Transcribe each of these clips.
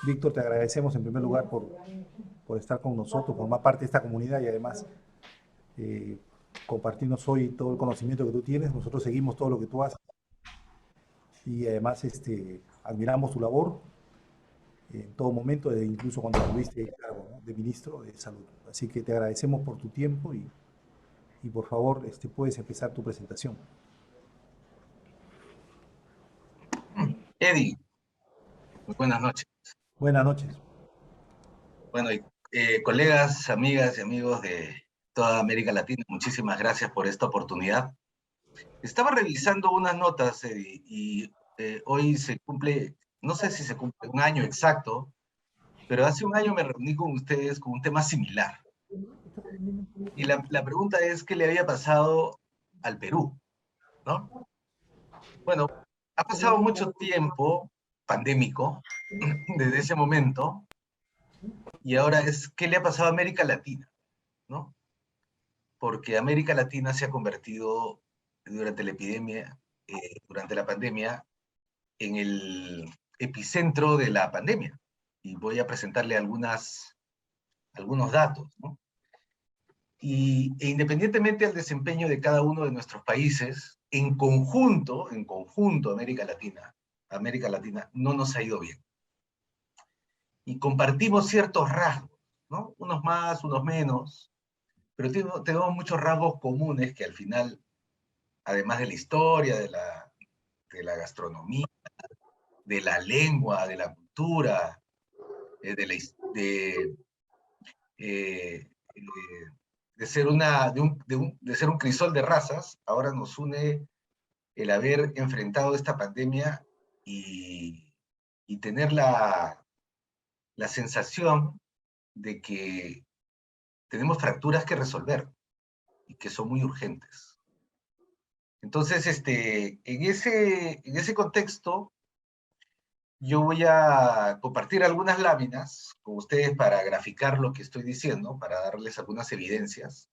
Víctor, te agradecemos en primer lugar por estar con nosotros, formar parte de esta comunidad y además eh, compartirnos hoy todo el conocimiento que tú tienes. Nosotros seguimos todo lo que tú haces y además admiramos tu labor en todo momento, incluso cuando tuviste el cargo, ¿no?, de ministro de Salud. Así que te agradecemos por tu tiempo y por favor puedes empezar tu presentación. Eddie, muy buenas noches. Buenas noches. Bueno, colegas, amigas y amigos de toda América Latina, muchísimas gracias por esta oportunidad. Estaba revisando unas notas, Eddie, y hoy se cumple, no sé si se cumple un año exacto, pero hace un año me reuní con ustedes con un tema similar. Y la pregunta es, ¿qué le había pasado al Perú? ¿No? Bueno, ha pasado mucho tiempo pandémico desde ese momento, y ahora es, ¿qué le ha pasado a América Latina? ¿No? Porque América Latina se ha convertido durante la epidemia, durante la pandemia, en el epicentro de la pandemia. Y voy a presentarle algunos datos, ¿no? E independientemente del desempeño de cada uno de nuestros países, en conjunto América Latina no nos ha ido bien. Y compartimos ciertos rasgos, ¿no? Unos más, unos menos, pero tenemos muchos rasgos comunes que al final, además de la historia, de la gastronomía, de la lengua, de la cultura, de, eh, eh, de ser un crisol de razas, ahora nos une el haber enfrentado esta pandemia y, y tener la sensación de que tenemos fracturas que resolver y que son muy urgentes. Entonces, en ese contexto, yo voy a compartir algunas láminas con ustedes para graficar lo que estoy diciendo, para darles algunas evidencias.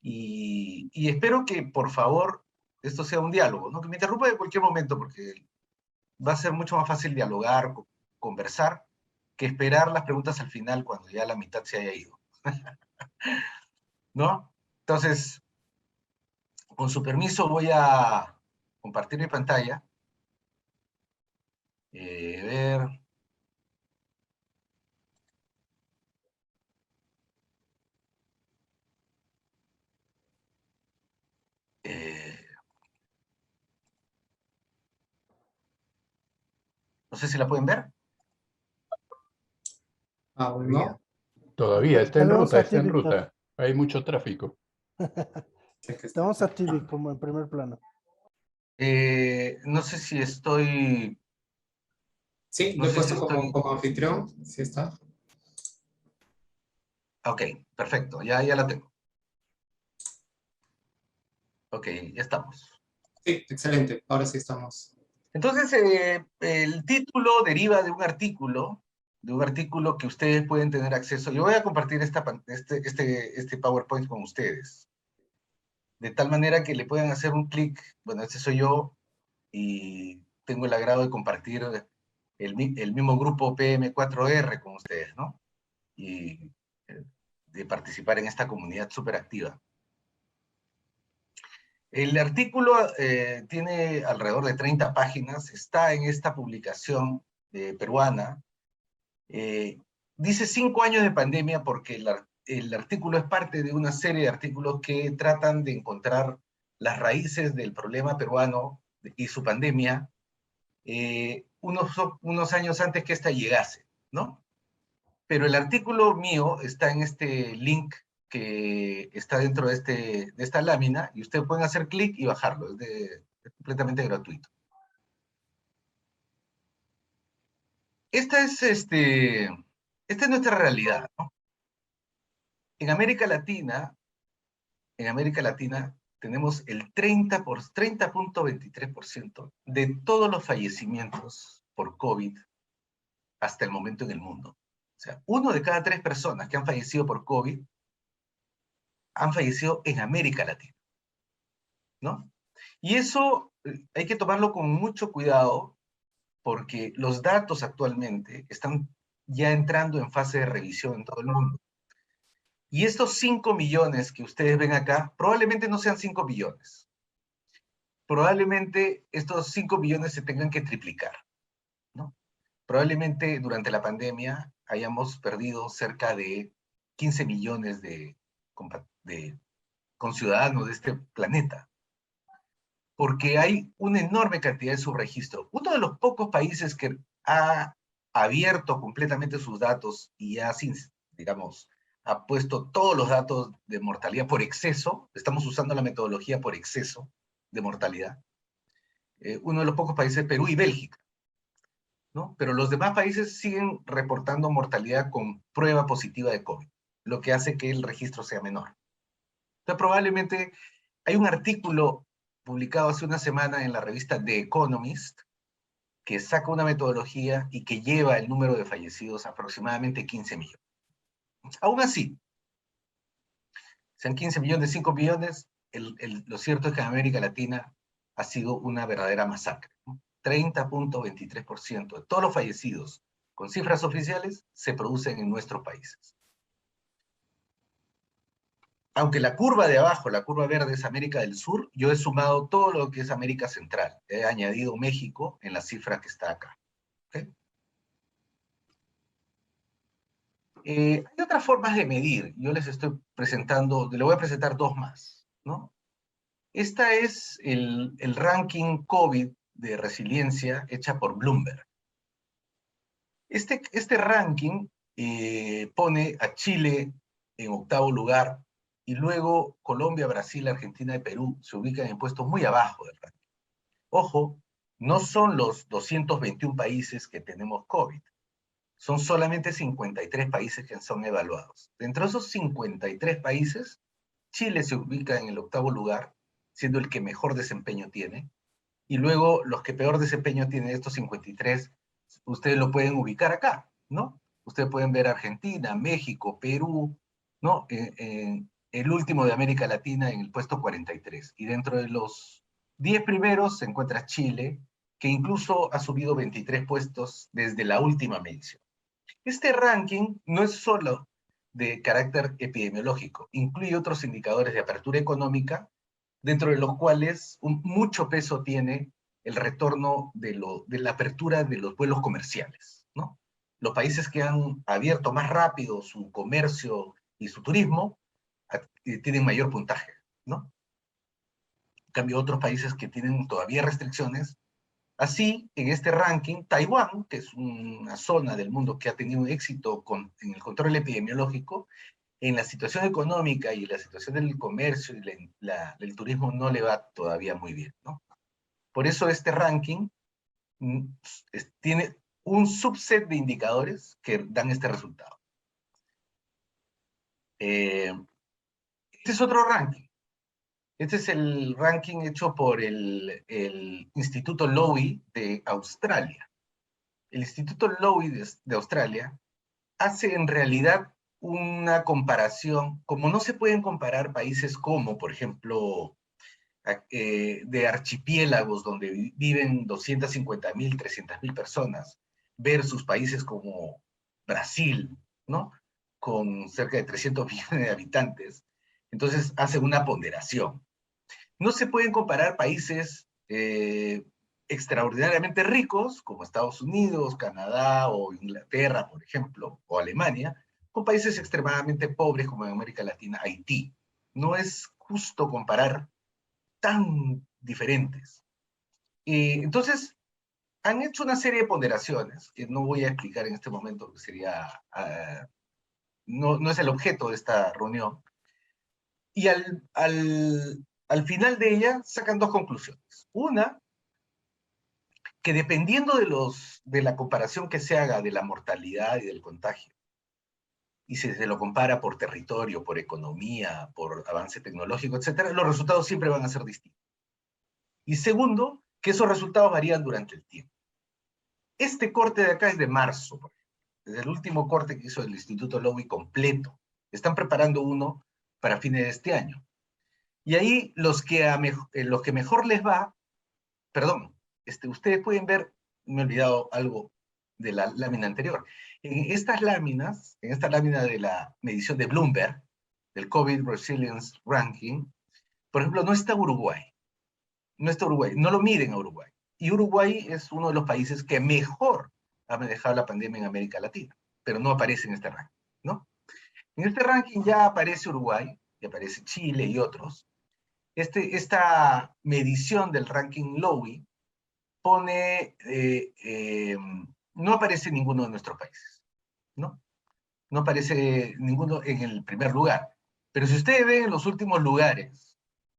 Y espero que, por favor, esto sea un diálogo, ¿no? Que me interrumpa en cualquier momento, porque va a ser mucho más fácil dialogar, conversar, que esperar las preguntas al final cuando ya la mitad se haya ido, ¿no? Entonces, con su permiso, voy a compartir mi pantalla. Ver. No sé si la pueden ver. Aún no. Todavía está en Tenemos ruta, a está en ti, Víctor. ruta. Hay mucho tráfico. Tenemos a ti, Vic, como en primer plano. No sé si estoy... Sí, No lo he sé si puesto estoy... como anfitrión. Sí está. Ok, perfecto, ya la tengo. Ok, ya estamos. Sí, excelente. Ahora sí estamos. Entonces, el título deriva de un artículo que ustedes pueden tener acceso. Yo voy a compartir este PowerPoint con ustedes, de tal manera que le puedan hacer un clic. Bueno, este soy yo, y tengo el agrado de compartir el mismo grupo PM4R con ustedes, ¿no? Y de participar en esta comunidad súper activa. El artículo tiene alrededor de 30 páginas, está en esta publicación peruana. Dice 5 años de pandemia porque el artículo es parte de una serie de artículos que tratan de encontrar las raíces del problema peruano y su pandemia unos años antes que esta llegase, ¿no? Pero el artículo mío está en este link que está dentro de esta lámina, y ustedes pueden hacer clic y bajarlo, es completamente gratuito. Esta es nuestra realidad, ¿no? En América Latina tenemos el 30.23% de todos los fallecimientos por COVID hasta el momento en el mundo. O sea, 1 de cada 3 personas que han fallecido por COVID han fallecido en América Latina, ¿no? Y eso hay que tomarlo con mucho cuidado, porque los datos actualmente están ya entrando en fase de revisión en todo el mundo. Y estos 5 millones que ustedes ven acá, probablemente no sean 5 millones. Probablemente estos 5 millones se tengan que triplicar, ¿no? Probablemente durante la pandemia hayamos perdido cerca de 15 millones de conciudadanos de este planeta, porque hay una enorme cantidad de subregistro. Uno de los pocos países que ha abierto completamente sus datos y ha, digamos, ha puesto todos los datos de mortalidad por exceso, estamos usando la metodología por exceso de mortalidad. Uno de los pocos países es Perú y Bélgica, ¿no? Pero los demás países siguen reportando mortalidad con prueba positiva de COVID, lo que hace que el registro sea menor. Entonces, probablemente hay un artículo publicado hace una semana en la revista The Economist que saca una metodología y que lleva el número de fallecidos a aproximadamente 15 millones. Aún así, sean 15 millones, 5 millones, lo cierto es que en América Latina ha sido una verdadera masacre, ¿no? 30.23% de todos los fallecidos con cifras oficiales se producen en nuestros países. Aunque la curva de abajo, la curva verde es América del Sur, yo he sumado todo lo que es América Central. He añadido México en la cifra que está acá. ¿Okay? Hay otras formas de medir. Yo les estoy presentando, le voy a presentar dos más, ¿no? Esta es el ranking COVID de resiliencia hecha por Bloomberg. Este ranking pone a Chile en 8º lugar y luego Colombia, Brasil, Argentina y Perú se ubican en puestos muy abajo del ranking. Ojo, no son los 221 países que tenemos COVID. Son solamente 53 países que son evaluados. Dentro de esos 53 países, Chile se ubica en el 8º lugar, siendo el que mejor desempeño tiene. Y luego los que peor desempeño tienen estos 53, ustedes lo pueden ubicar acá, ¿no? Ustedes pueden ver Argentina, México, Perú, ¿no? El último de América Latina en el puesto 43. Y dentro de los 10 primeros se encuentra Chile, que incluso ha subido 23 puestos desde la última medición. Este ranking no es solo de carácter epidemiológico, incluye otros indicadores de apertura económica, dentro de los cuales mucho peso tiene el retorno de la apertura de los vuelos comerciales, ¿no? Los países que han abierto más rápido su comercio y su turismo tienen mayor puntaje, ¿no? En cambio, otros países que tienen todavía restricciones. Así, en este ranking, Taiwán, que es una zona del mundo que ha tenido un éxito en el control epidemiológico, en la situación económica y la situación del comercio y del turismo no le va todavía muy bien, ¿no? Por eso este ranking tiene un subset de indicadores que dan este resultado. Este es otro ranking. Este es el ranking hecho por el Instituto Lowy de Australia. El Instituto Lowy de Australia hace en realidad una comparación, como no se pueden comparar países como, por ejemplo, de archipiélagos donde viven 250.000, 300.000 personas, versus países como Brasil, ¿no? Con cerca de 300 millones de habitantes. Entonces hace una ponderación. No se pueden comparar países extraordinariamente ricos, como Estados Unidos, Canadá o Inglaterra, por ejemplo, o Alemania, con países extremadamente pobres como en América Latina, Haití. No es justo comparar tan diferentes. Entonces, han hecho una serie de ponderaciones que no voy a explicar en este momento, que sería, no es el objeto de esta reunión. Y al final de ella sacan dos conclusiones. Una, que dependiendo de la comparación que se haga de la mortalidad y del contagio, y si se lo compara por territorio, por economía, por avance tecnológico, etc., los resultados siempre van a ser distintos. Y segundo, que esos resultados varían durante el tiempo. Este corte de acá es de marzo, por ejemplo. Es el último corte que hizo el Instituto Lowy completo. Están preparando uno para fines de este año. Y ahí los que mejor les va, perdón, ustedes pueden ver me he olvidado algo de la lámina anterior. En esta lámina de la medición de Bloomberg, del COVID Resilience Ranking, por ejemplo, no está Uruguay. No está Uruguay, no lo miden a Uruguay. Y Uruguay es uno de los países que mejor ha manejado la pandemia en América Latina, pero no aparece en este ranking, ¿no? En este ranking ya aparece Uruguay, ya aparece Chile y otros. Esta medición del ranking Lowy pone, no aparece ninguno de nuestros países, ¿no? No aparece ninguno en el primer lugar. Pero si ustedes ven en los últimos lugares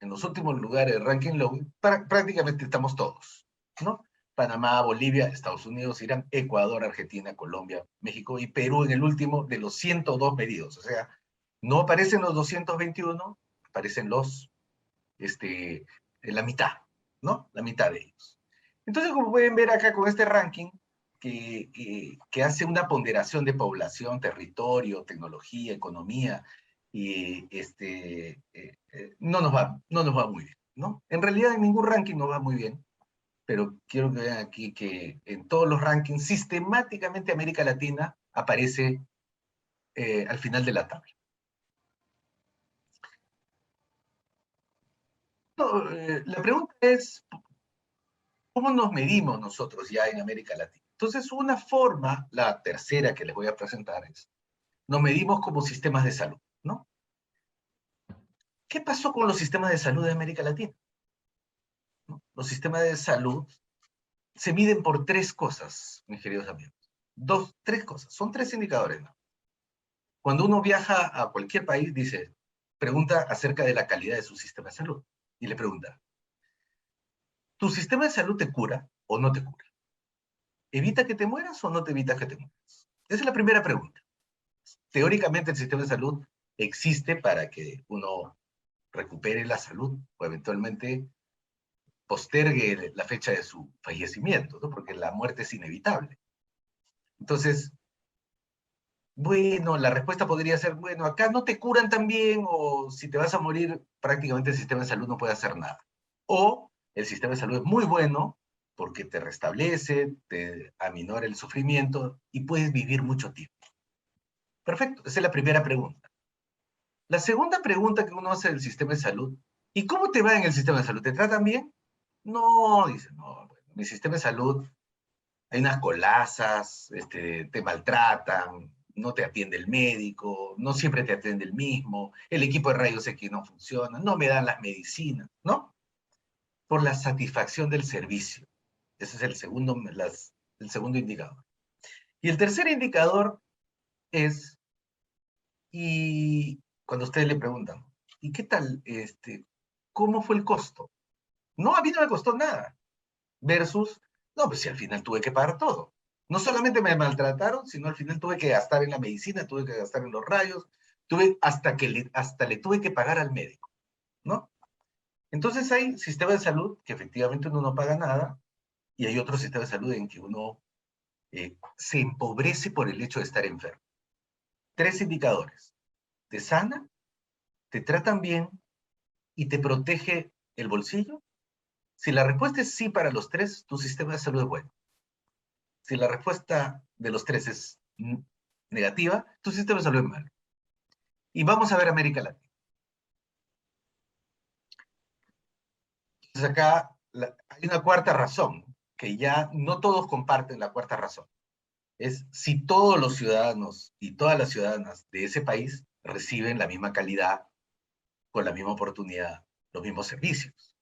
del ranking Lowy, prácticamente estamos todos, ¿no? Panamá, Bolivia, Estados Unidos, Irán, Ecuador, Argentina, Colombia, México y Perú en el último de los 102 medidos. O sea, no aparecen los 221, aparecen la mitad, ¿no? La mitad de ellos. Entonces, como pueden ver acá con este ranking, que hace una ponderación de población, territorio, tecnología, economía, y no nos va muy bien, ¿no? En realidad en ningún ranking nos va muy bien, pero quiero que vean aquí que en todos los rankings, sistemáticamente América Latina aparece al final de la tabla. No, la pregunta es, ¿cómo nos medimos nosotros ya en América Latina? Entonces, una forma, la tercera que les voy a presentar es, nos medimos como sistemas de salud, ¿no? ¿Qué pasó con los sistemas de salud de América Latina? ¿No? Los sistemas de salud se miden por tres cosas, mis queridos amigos. Tres cosas, son tres indicadores, ¿no? Cuando uno viaja a cualquier país, pregunta acerca de la calidad de su sistema de salud. Y le pregunta, ¿tu sistema de salud te cura o no te cura? ¿Evita que te mueras o no te evita que te mueras? Esa es la primera pregunta. Teóricamente el sistema de salud existe para que uno recupere la salud o eventualmente postergue la fecha de su fallecimiento, ¿no? Porque la muerte es inevitable. Entonces, bueno, la respuesta podría ser, bueno, acá no te curan tan bien, o si te vas a morir, prácticamente el sistema de salud no puede hacer nada. O el sistema de salud es muy bueno porque te restablece, te aminora el sufrimiento y puedes vivir mucho tiempo. Perfecto, esa es la primera pregunta. La segunda pregunta que uno hace del sistema de salud, ¿y cómo te va en el sistema de salud? ¿Te tratan bien? No, dice, no, bueno, mi sistema de salud, hay unas colazas, te maltratan, no te atiende el médico, no siempre te atiende el mismo, el equipo de rayos X no funciona, no me dan las medicinas, ¿no? Por la satisfacción del servicio. Ese es el segundo indicador. Y el tercer indicador es, y cuando ustedes le preguntan, ¿y qué tal, cómo fue el costo? No, a mí no me costó nada. Versus, no, pues si al final tuve que pagar todo. No solamente me maltrataron, sino al final tuve que gastar en la medicina, tuve que gastar en los rayos, hasta le tuve que pagar al médico, ¿no? Entonces hay sistemas de salud que efectivamente uno no paga nada, y hay otros sistemas de salud en que uno se empobrece por el hecho de estar enfermo. Tres indicadores. Te sana, te tratan bien y te protege el bolsillo. Si la respuesta es sí para los tres, tu sistema de salud es bueno. Si la respuesta de los tres es negativa, tu sistema de salud es malo. Y vamos a ver América Latina. Entonces acá hay una cuarta razón, que ya no todos comparten la cuarta razón. Es si todos los ciudadanos y todas las ciudadanas de ese país reciben la misma calidad, con la misma oportunidad, los mismos servicios.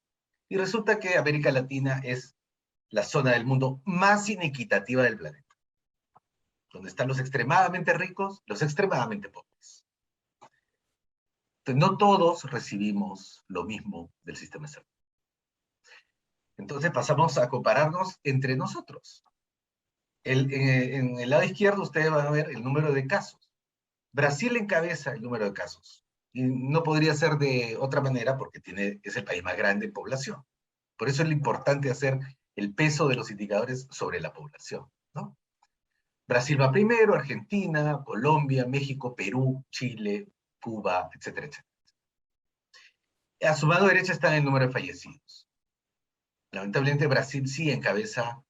Y resulta que América Latina es la zona del mundo más inequitativa del planeta, donde están los extremadamente ricos, los extremadamente pobres. Entonces, no todos recibimos lo mismo del sistema de salud. Entonces pasamos a compararnos entre nosotros. En el lado izquierdo ustedes van a ver el número de casos. Brasil encabeza el número de casos. Y no podría ser de otra manera porque es el país más grande en población. Por eso es lo importante hacer el peso de los indicadores sobre la población, ¿no? Brasil va primero, Argentina, Colombia, México, Perú, Chile, Cuba, etcétera, etcétera. A su mano derecha está el número de fallecidos. Lamentablemente Brasil sí encabeza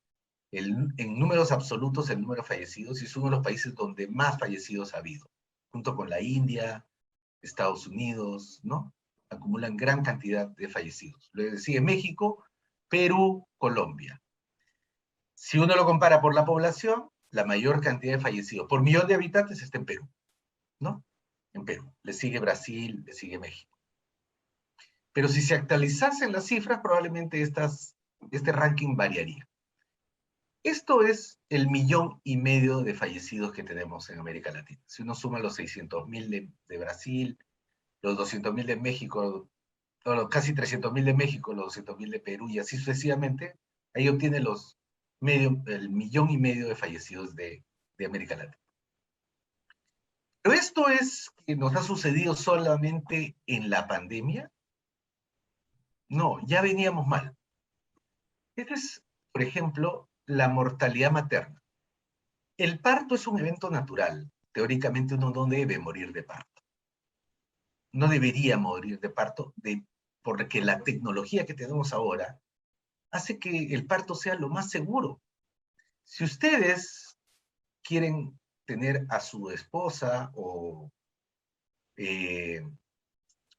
en números absolutos el número de fallecidos, y es uno de los países donde más fallecidos ha habido, junto con la India, Estados Unidos, ¿no? Acumulan gran cantidad de fallecidos. Luego sigue México, Perú, Colombia. Si uno lo compara por la población, la mayor cantidad de fallecidos por millón de habitantes está en Perú, ¿no? En Perú. Le sigue Brasil, le sigue México. Pero si se actualizasen las cifras, probablemente este ranking variaría. Esto es el 1,5 millones de fallecidos que tenemos en América Latina. Si uno suma los 600.000 de Brasil, los 200.000 de México, casi 300.000 de México, los 200.000 de Perú, y así sucesivamente, ahí obtiene el 1,5 millones de fallecidos de América Latina. Pero esto es que nos ha sucedido solamente en la pandemia. No, ya veníamos mal. Este es, por ejemplo, la mortalidad materna. El parto es un evento natural. Teóricamente uno no debe morir de parto. No debería morir de parto porque la tecnología que tenemos ahora hace que el parto sea lo más seguro. Si ustedes quieren tener a su esposa o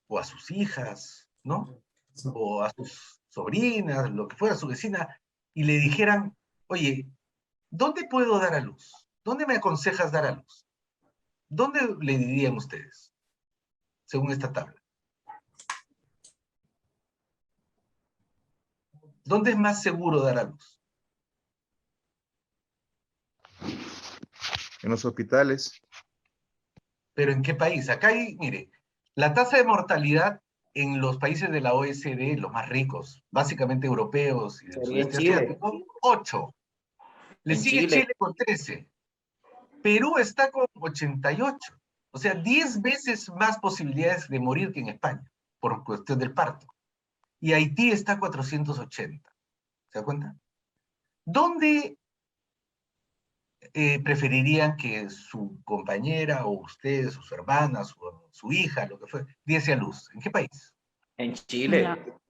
a sus hijas, ¿no? O a sus sobrinas, lo que fuera, su vecina, y le dijeran, oye, ¿dónde puedo dar a luz? ¿Dónde me aconsejas dar a luz? ¿Dónde le dirían ustedes, según esta tabla? ¿Dónde es más seguro dar a luz? En los hospitales. ¿Pero en qué país? Acá hay, mire, la tasa de mortalidad en los países de la OECD, los más ricos, básicamente europeos y del Sería en sudeste Chile. asiático, 8. Le En sigue Chile. Chile con 13. Perú está con 88. O sea, 10 veces más posibilidades de morir que en España, por cuestión del parto. Y Haití está a 480. ¿Se da cuenta? ¿Dónde preferirían que su compañera, o ustedes, o su hermana, su hija, lo que fue, diese a luz? ¿En qué país? En Chile.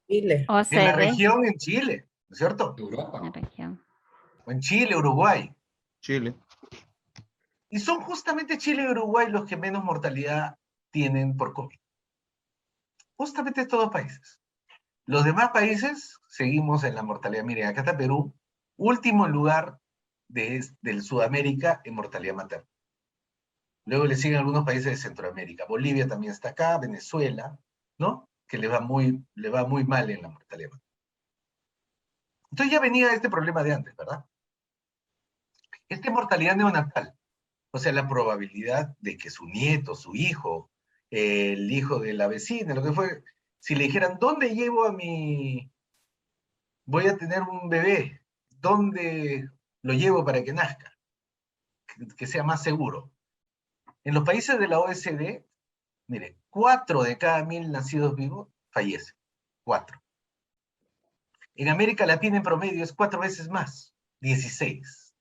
Chile. En la OCDE, región, en Chile, ¿no es cierto? Europa. la región. O en Chile, Uruguay. Chile. Y son justamente Chile y Uruguay los que menos mortalidad tienen por COVID. Justamente estos dos países. Los demás países seguimos en la mortalidad. Miren, acá está Perú, último lugar del Sudamérica en mortalidad materna. Luego le siguen algunos países de Centroamérica. Bolivia también está acá, Venezuela, ¿no? Que le va muy mal en la mortalidad materna. Entonces ya venía este problema de antes, ¿verdad? Esta mortalidad neonatal, o sea, la probabilidad de que su nieto, su hijo, el hijo de la vecina, lo que fue, si le dijeran, ¿dónde llevo a voy a tener un bebé, ¿dónde lo llevo para que nazca? Que sea más seguro. En los países de la OECD, mire, 4 de cada 1.000 nacidos vivos fallecen. 4. En América Latina en promedio es 4 veces más, 16.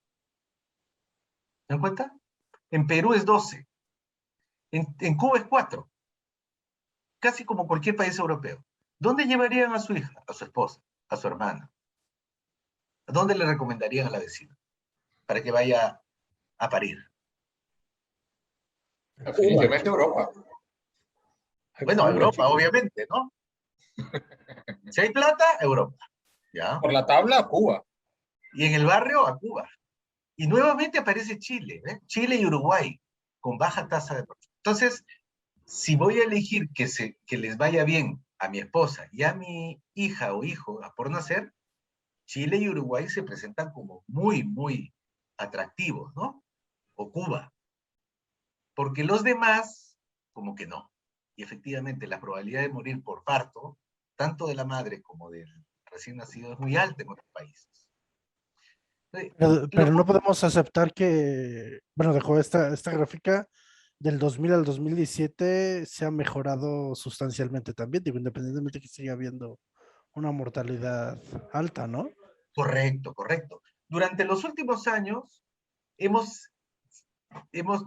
¿Se dan cuenta? En Perú es 12. En Cuba es 4. Casi como cualquier país europeo. ¿Dónde llevarían a su hija, a su esposa, a su hermana? ¿A dónde le recomendarían a la vecina para que vaya a parir? Definitivamente Europa. Bueno, a Europa, obviamente, ¿no? Si hay plata, Europa. ¿Ya? Por la tabla, Cuba. Y en el barrio, a Cuba. Y nuevamente aparece Chile, ¿eh? Chile y Uruguay, con baja tasa de mortalidad. Entonces, si voy a elegir que les vaya bien a mi esposa y a mi hija o hijo por nacer, Chile y Uruguay se presentan como muy, muy atractivos, ¿no? O Cuba. Porque los demás, como que no. Y efectivamente, la probabilidad de morir por parto, tanto de la madre como del recién nacido, es muy alta en otros países. Pero no podemos aceptar que, bueno, dejó esta gráfica del 2000 al 2017 se ha mejorado sustancialmente también, digo, independientemente que siga habiendo una mortalidad alta, ¿no? Correcto, correcto. Durante los últimos años hemos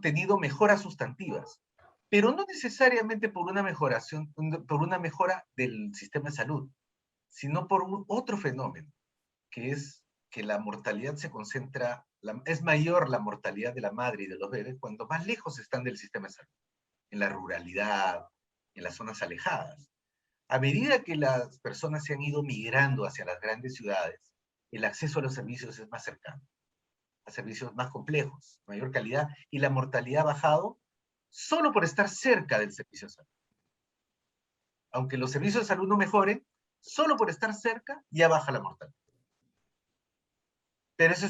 tenido mejoras sustantivas, pero no necesariamente por una mejora del sistema de salud, sino por otro fenómeno, que es que la mortalidad se concentra, es mayor la mortalidad de la madre y de los bebés cuando más lejos están del sistema de salud, en la ruralidad, en las zonas alejadas. A medida que las personas se han ido migrando hacia las grandes ciudades, el acceso a los servicios es más cercano, a servicios más complejos, mayor calidad, y la mortalidad ha bajado solo por estar cerca del servicio de salud. Aunque los servicios de salud no mejoren, solo por estar cerca ya baja la mortalidad. Pero eso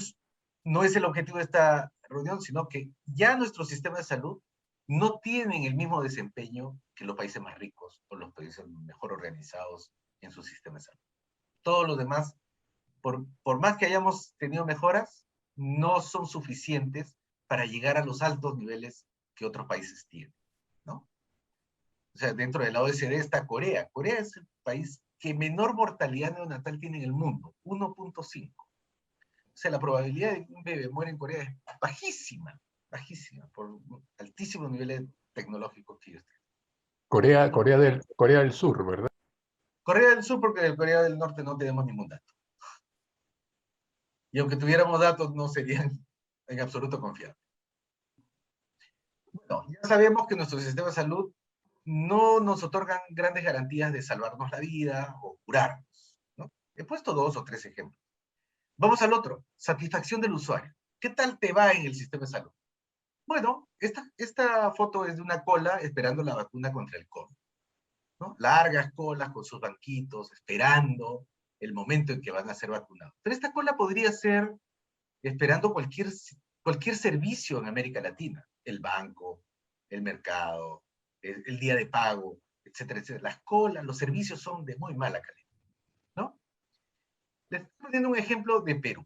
no es el objetivo de esta reunión, sino que ya nuestro sistema de salud no tienen el mismo desempeño que los países más ricos o los países mejor organizados en su sistema de salud. Todos los demás, por más que hayamos tenido mejoras, no son suficientes para llegar a los altos niveles que otros países tienen, ¿no? O sea, dentro de la OECD está Corea. Corea es el país que menor mortalidad neonatal tiene en el mundo, 1.5. O sea, la probabilidad de que un bebé muera en Corea es bajísima, bajísima, por altísimos niveles tecnológicos que ellos tienen. Corea del Sur, ¿verdad? Corea del Sur, porque de Corea del Norte no tenemos ningún dato. Y aunque tuviéramos datos, no serían en absoluto confiables. Bueno, ya sabemos que nuestro sistema de salud no nos otorgan grandes garantías de salvarnos la vida o curarnos, ¿no? He puesto 2 o 3 ejemplos. Vamos al otro, satisfacción del usuario. ¿Qué tal te va en el sistema de salud? Bueno, esta foto es de una cola esperando la vacuna contra el COVID, ¿no? Largas colas con sus banquitos, esperando el momento en que van a ser vacunados. Pero esta cola podría ser esperando cualquier servicio en América Latina. El banco, el mercado, el día de pago, etcétera, etcétera. Las colas, los servicios son de muy mala calidad, ¿no? Les estoy poniendo un ejemplo de Perú.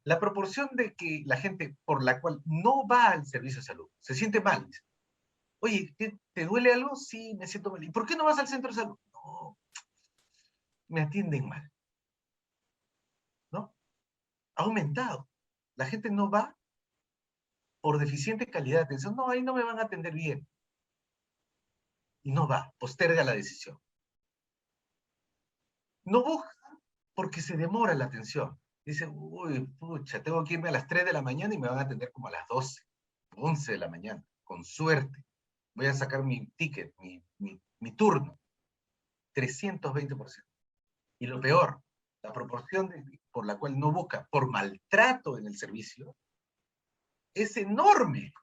La proporción de que la gente por la cual no va al servicio de salud, se siente mal. Dice, oye, ¿te duele algo? Sí, me siento mal. ¿Y por qué no vas al centro de salud? No, me atienden mal, ¿no? Ha aumentado. La gente no va por deficiente calidad de atención. No, ahí no me van a atender bien. Y no va, posterga la decisión. No busca porque se demora la atención. Dice, uy, pucha, tengo que irme a las 3 de la mañana y me van a atender como a las 12, 11 de la mañana, con suerte. Voy a sacar mi ticket, mi turno. 320%. Y lo peor, la proporción por la cual no busca por maltrato en el servicio es enorme.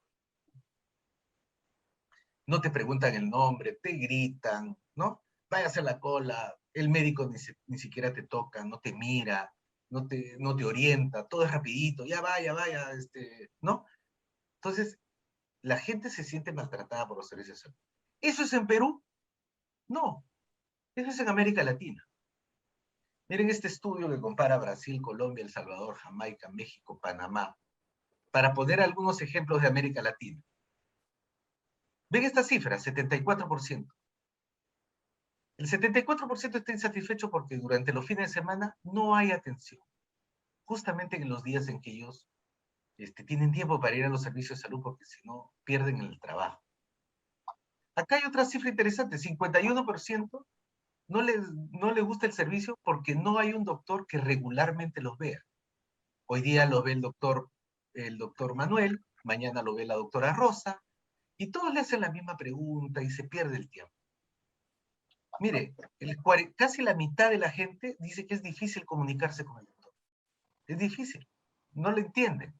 No te preguntan el nombre, te gritan, ¿no? Vaya a hacer la cola, el médico ni siquiera te toca, no te mira, no te orienta, todo es rapidito, ya vaya, ¿no? Entonces, la gente se siente maltratada por los servicios de salud. ¿Eso es en Perú? No, eso es en América Latina. Miren este estudio que compara Brasil, Colombia, El Salvador, Jamaica, México, Panamá, para poner algunos ejemplos de América Latina. Ven esta cifra, 74%. El 74% está insatisfecho porque durante los fines de semana no hay atención. Justamente en los días en que ellos tienen tiempo para ir a los servicios de salud porque si no pierden el trabajo. Acá hay otra cifra interesante, 51% no les gusta el servicio porque no hay un doctor que regularmente los vea. Hoy día lo ve el doctor Manuel, mañana lo ve la doctora Rosa, y todos le hacen la misma pregunta y se pierde el tiempo. Mire, casi la mitad de la gente dice que es difícil comunicarse con el doctor. Es difícil, no lo entienden.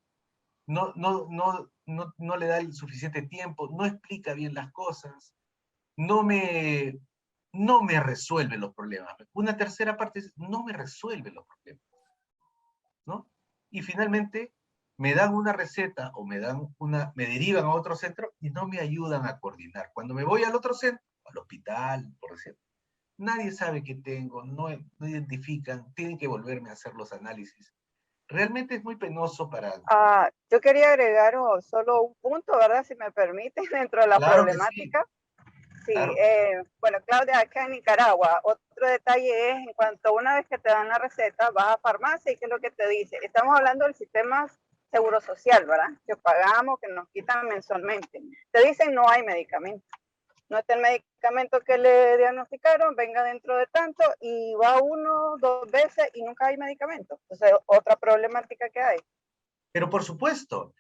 No le da el suficiente tiempo, no explica bien las cosas, no me resuelve los problemas. Una tercera parte es, no me resuelve los problemas, ¿no? Y finalmente, me dan una receta o me derivan a otro centro y no me ayudan a coordinar. Cuando me voy al otro centro, al hospital, por ejemplo, nadie sabe qué tengo, no identifican, tienen que volverme a hacer los análisis. Realmente es muy penoso para... Yo quería agregar solo un punto, ¿verdad? Si me permite, dentro de la Claro que problemática. Sí, claro. bueno, Claudia, acá en Nicaragua, otro detalle es, en cuanto una vez que te dan la receta, vas a farmacia y ¿qué es lo que te dice? Estamos hablando del sistema seguro social, ¿verdad? Que pagamos, que nos quitan mensualmente. Te dicen no hay medicamento. no está el medicamento que le diagnosticaron, venga dentro de tanto y va 1, 2 veces y nunca hay medicamento. Entonces, otra problemática que hay. Pero por supuesto.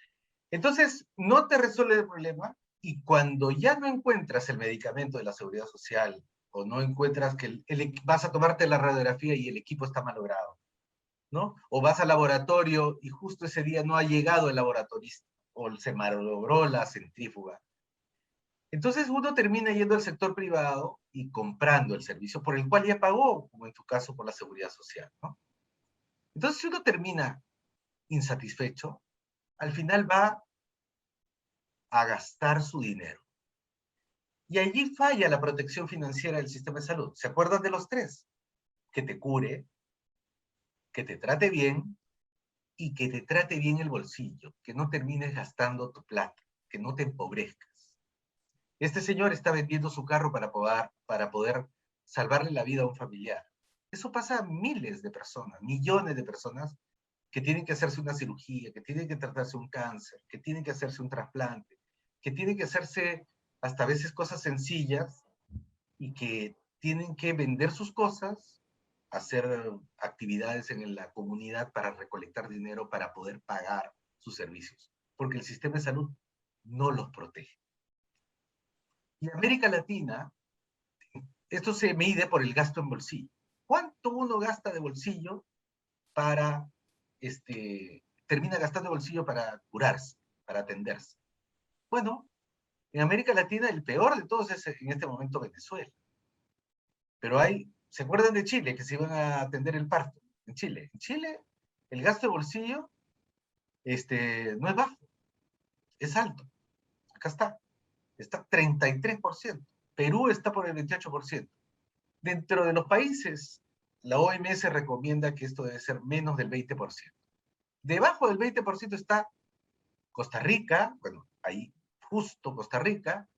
Entonces, no te resuelve el problema y cuando ya no encuentras el medicamento de la Seguridad Social o no encuentras que vas a tomarte la radiografía y el equipo está malogrado, ¿no? O vas al laboratorio y justo ese día no ha llegado el laboratorista o se malogró la centrífuga. Entonces uno termina yendo al sector privado y comprando el servicio por el cual ya pagó, como en tu caso por la Seguridad Social, ¿no? Entonces si uno termina insatisfecho, al final va a gastar su dinero. Y allí falla la protección financiera del sistema de salud. ¿Se acuerdan de los tres? Que te cure, que te trate bien y que te trate bien el bolsillo, que no termines gastando tu plata, que no te empobrezcas. Este señor está vendiendo su carro para poder salvarle la vida a un familiar. Eso pasa a miles de personas, millones de personas que tienen que hacerse una cirugía, que tienen que tratarse un cáncer, que tienen que hacerse un trasplante, que tienen que hacerse hasta a veces cosas sencillas y que tienen que vender sus cosas, hacer actividades en la comunidad para recolectar dinero para poder pagar sus servicios, porque el sistema de salud no los protege. Y en América Latina, esto se mide por el gasto en bolsillo. ¿Cuánto uno gasta de bolsillo para, termina gastando de bolsillo para curarse, para atenderse? Bueno, en América Latina el peor de todos es en este momento Venezuela. Pero ¿se acuerdan de Chile que se iban a atender el parto? En Chile el gasto de bolsillo no es bajo, es alto. Acá está 33%. Perú está por el 28%. Dentro de los países, la OMS recomienda que esto debe ser menos del 20%. Debajo del 20% está Costa Rica, bueno, ahí justo Costa Rica.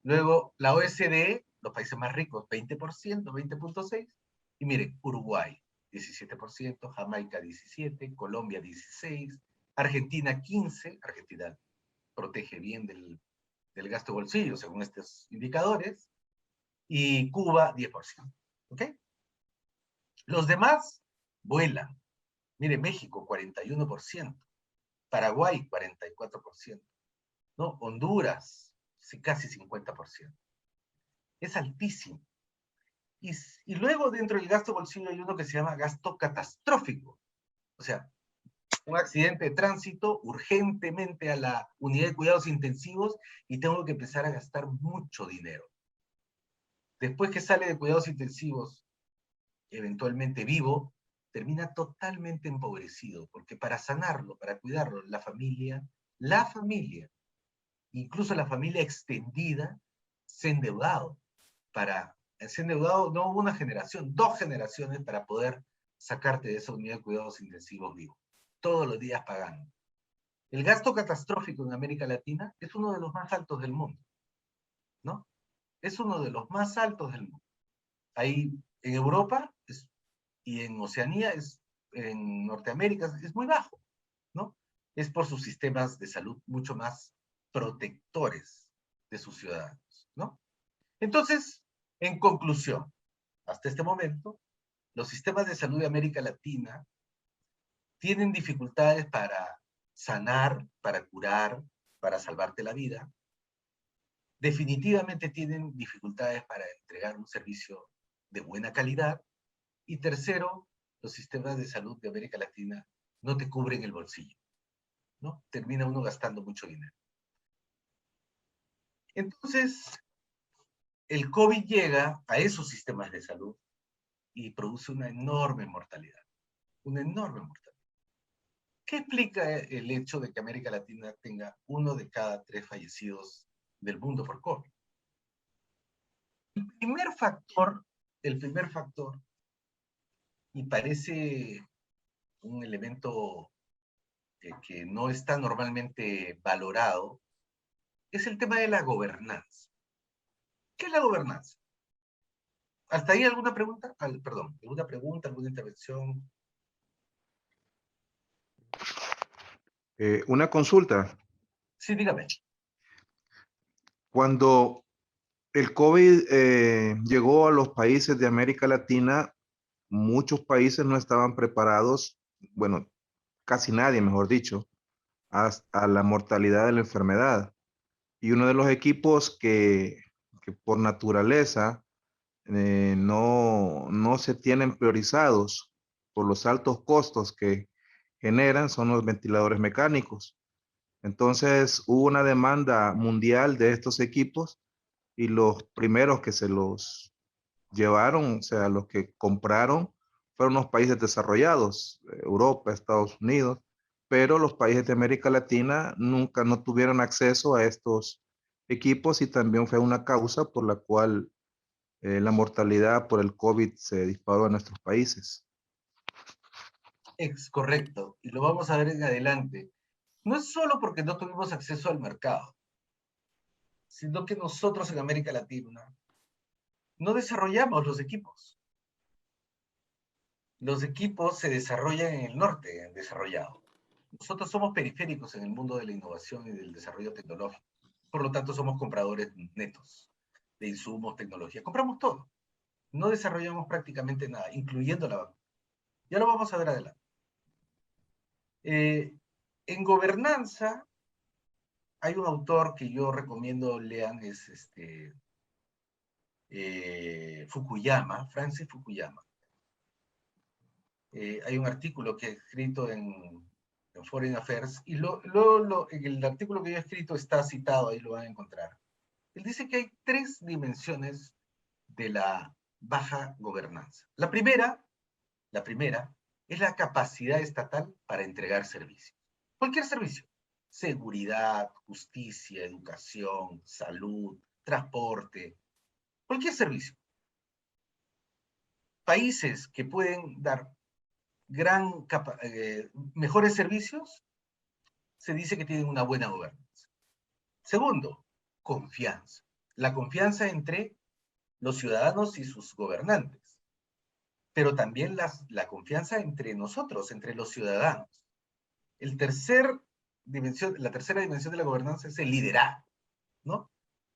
Luego la OSDE, los países más ricos, 20%, 20.6%. Y miren, Uruguay, 17%, Jamaica, 17%, Colombia, 16%, Argentina, 15%. Argentina protege bien del gasto de bolsillo, según estos indicadores. Y Cuba, 10%. ¿Ok? Los demás vuelan. Mire, México, 41%. Paraguay, 44%. ¿No? Honduras, casi 50%. Es altísimo. Y luego dentro del gasto bolsillo hay uno que se llama gasto catastrófico. O sea, un accidente de tránsito urgentemente a la unidad de cuidados intensivos y tengo que empezar a gastar mucho dinero. Después que sale de cuidados intensivos, eventualmente vivo, termina totalmente empobrecido, porque para sanarlo, para cuidarlo, la familia, incluso la familia extendida, se ha endeudado no una generación, 2 generaciones para poder sacarte de esa unidad de cuidados intensivos vivo, todos los días pagando. El gasto catastrófico en América Latina es uno de los más altos del mundo, ¿no? Es uno de los más altos del mundo. Ahí en Europa y en Oceanía, en Norteamérica, es muy bajo, ¿no? Es por sus sistemas de salud mucho más protectores de sus ciudadanos, ¿no? Entonces, en conclusión, hasta este momento, los sistemas de salud de América Latina tienen dificultades para sanar, para curar, para salvarte la vida. Definitivamente tienen dificultades para entregar un servicio de buena calidad. Y tercero, los sistemas de salud de América Latina no te cubren el bolsillo, ¿no? Termina uno gastando mucho dinero. Entonces, el COVID llega a esos sistemas de salud y produce una enorme mortalidad. Una enorme mortalidad. ¿Qué explica el hecho de que América Latina tenga 1 de cada 3 fallecidos del mundo por COVID? El primer factor, y parece un elemento que no está normalmente valorado, es el tema de la gobernanza. ¿Qué es la gobernanza? ¿Hasta ahí alguna pregunta? Perdón, ¿alguna pregunta, alguna intervención? Una consulta. Sí, dígame. Cuando El COVID llegó a los países de América Latina. Muchos países no estaban preparados, bueno, casi nadie, mejor dicho, a la mortalidad de la enfermedad. Y uno de los equipos que por naturaleza no se tienen priorizados por los altos costos que generan son los ventiladores mecánicos. Entonces hubo una demanda mundial de estos equipos y los primeros que se los llevaron, o sea, los que compraron, fueron los países desarrollados, Europa, Estados Unidos, pero los países de América Latina nunca no tuvieron acceso a estos equipos y también fue una causa por la cual la mortalidad por el COVID se disparó en nuestros países. Es correcto, y lo vamos a ver en adelante. No es solo porque no tuvimos acceso al mercado, sino que nosotros en América Latina no desarrollamos los equipos. Los equipos se desarrollan en el norte, en desarrollado. Nosotros somos periféricos en el mundo de la innovación y del desarrollo tecnológico. Por lo tanto, somos compradores netos de insumos, tecnología. Compramos todo. No desarrollamos prácticamente nada, incluyendo la vacuna. Ya lo vamos a ver adelante. En gobernanza, hay un autor que yo recomiendo lean, es Fukuyama, Francis Fukuyama. Hay un artículo que he escrito en Foreign Affairs, y en el artículo que yo he escrito está citado, ahí lo van a encontrar. Él dice que hay 3 dimensiones de la baja gobernanza. La primera es la capacidad estatal para entregar servicios. Cualquier servicio. Seguridad, justicia, educación, salud, transporte, cualquier servicio. Países que pueden dar mejores servicios, se dice que tienen una buena gobernanza. Segundo, confianza. La confianza entre los ciudadanos y sus gobernantes, pero también la confianza entre nosotros, entre los ciudadanos. La tercera dimensión de la gobernanza es el liderazgo, ¿no?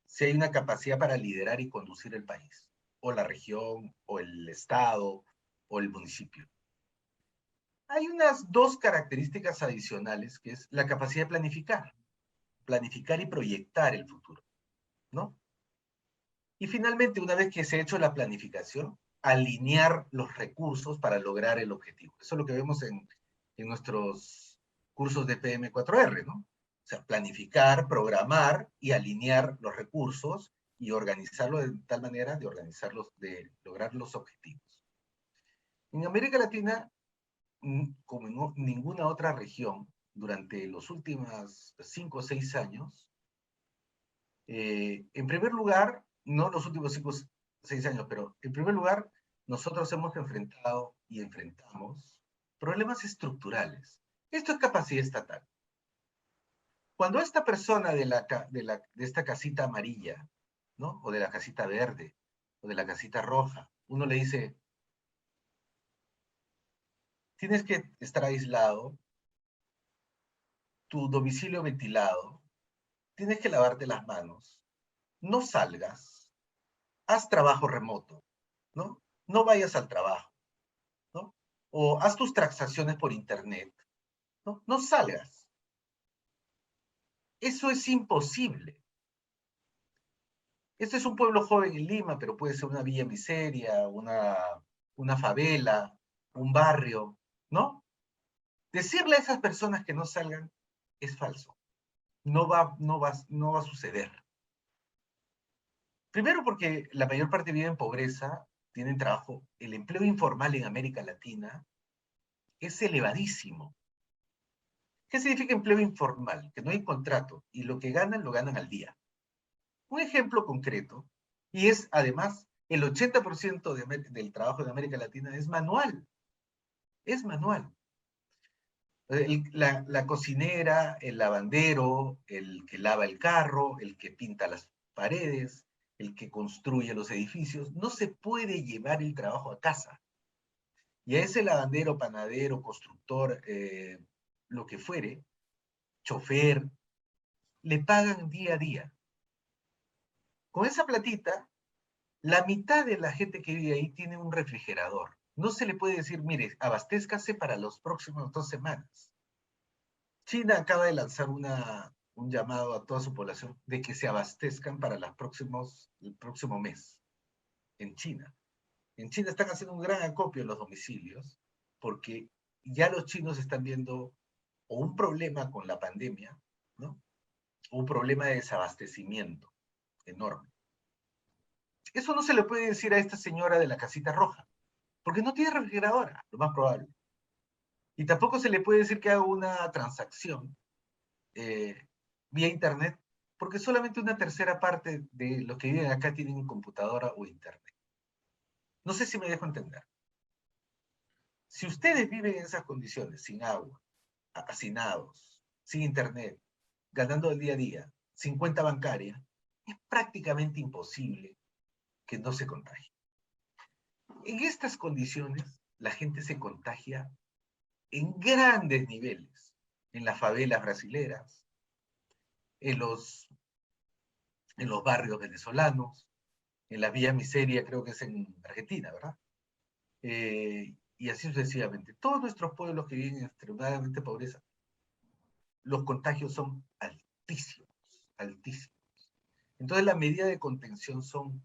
Si hay una capacidad para liderar y conducir el país, o la región, o el estado, o el municipio. Hay unas 2 características adicionales, que es la capacidad de planificar y proyectar el futuro, ¿no? Y finalmente, una vez que se ha hecho la planificación, alinear los recursos para lograr el objetivo. Eso es lo que vemos en nuestros cursos de PM4R, ¿no? O sea, planificar, programar y alinear los recursos y organizarlo de tal manera de lograr los objetivos. En América Latina, como en ninguna otra región, durante los últimos 5 o 6 años, en primer lugar, no los últimos 5 o 6 años, pero en primer lugar, nosotros hemos enfrentado y enfrentamos problemas estructurales. Esto es capacidad estatal. Cuando esta persona de esta casita amarilla, ¿no? O de la casita verde, o de la casita roja, uno le dice, tienes que estar aislado, tu domicilio ventilado, tienes que lavarte las manos, no salgas, haz trabajo remoto, ¿no? No vayas al trabajo, ¿no? O haz tus transacciones por internet, ¿no? No salgas. Eso es imposible. Este es un pueblo joven en Lima, pero puede ser una villa miseria, una favela, un barrio, ¿no? Decirle a esas personas que no salgan es falso. No va a suceder. Primero porque la mayor parte vive en pobreza, tienen trabajo. El empleo informal en América Latina es elevadísimo. ¿Qué significa empleo informal? Que no hay contrato y lo ganan al día. Un ejemplo concreto, y es además el 80% del trabajo de América Latina es manual. Es manual. La cocinera, el lavandero, el que lava el carro, el que pinta las paredes, el que construye los edificios, no se puede llevar el trabajo a casa. Y a ese lavandero, panadero, constructor, lo que fuere, chofer, le pagan día a día. Con esa platita, la mitad de la gente que vive ahí tiene un refrigerador. No se le puede decir, mire, abastézcase para las próximas 2 semanas. China acaba de lanzar un llamado a toda su población de que se abastezcan para el próximo mes en China. En China están haciendo un gran acopio en los domicilios porque ya los chinos están viendo o un problema con la pandemia, ¿no? O un problema de desabastecimiento enorme. Eso no se le puede decir a esta señora de la casita roja, porque no tiene refrigeradora, lo más probable. Y tampoco se le puede decir que haga una transacción vía internet, porque solamente una tercera parte de los que viven acá tienen computadora o internet. No sé si me dejo entender. Si ustedes viven en esas condiciones, sin agua, hacinados, sin internet, ganando el día a día, sin cuenta bancaria, es prácticamente imposible que no se contagie. En estas condiciones, la gente se contagia en grandes niveles, en las favelas brasileras, en los barrios venezolanos, en la Villa Miseria, creo que es en Argentina, ¿verdad? Y así sucesivamente. Todos nuestros pueblos que viven en extremadamente pobreza, los contagios son altísimos, altísimos. Entonces las medidas de contención son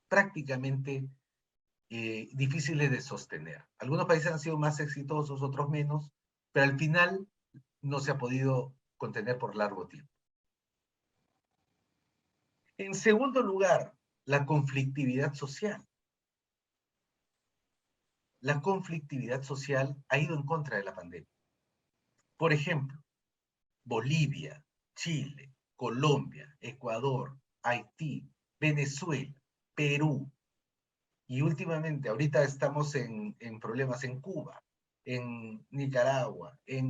prácticamente difíciles de sostener. Algunos países han sido más exitosos, otros menos, pero al final no se ha podido contener por largo tiempo. En segundo lugar, la conflictividad social. La conflictividad social ha ido en contra de la pandemia. Por ejemplo, Bolivia, Chile, Colombia, Ecuador, Haití, Venezuela, Perú, y últimamente, ahorita estamos en problemas en Cuba, en Nicaragua, se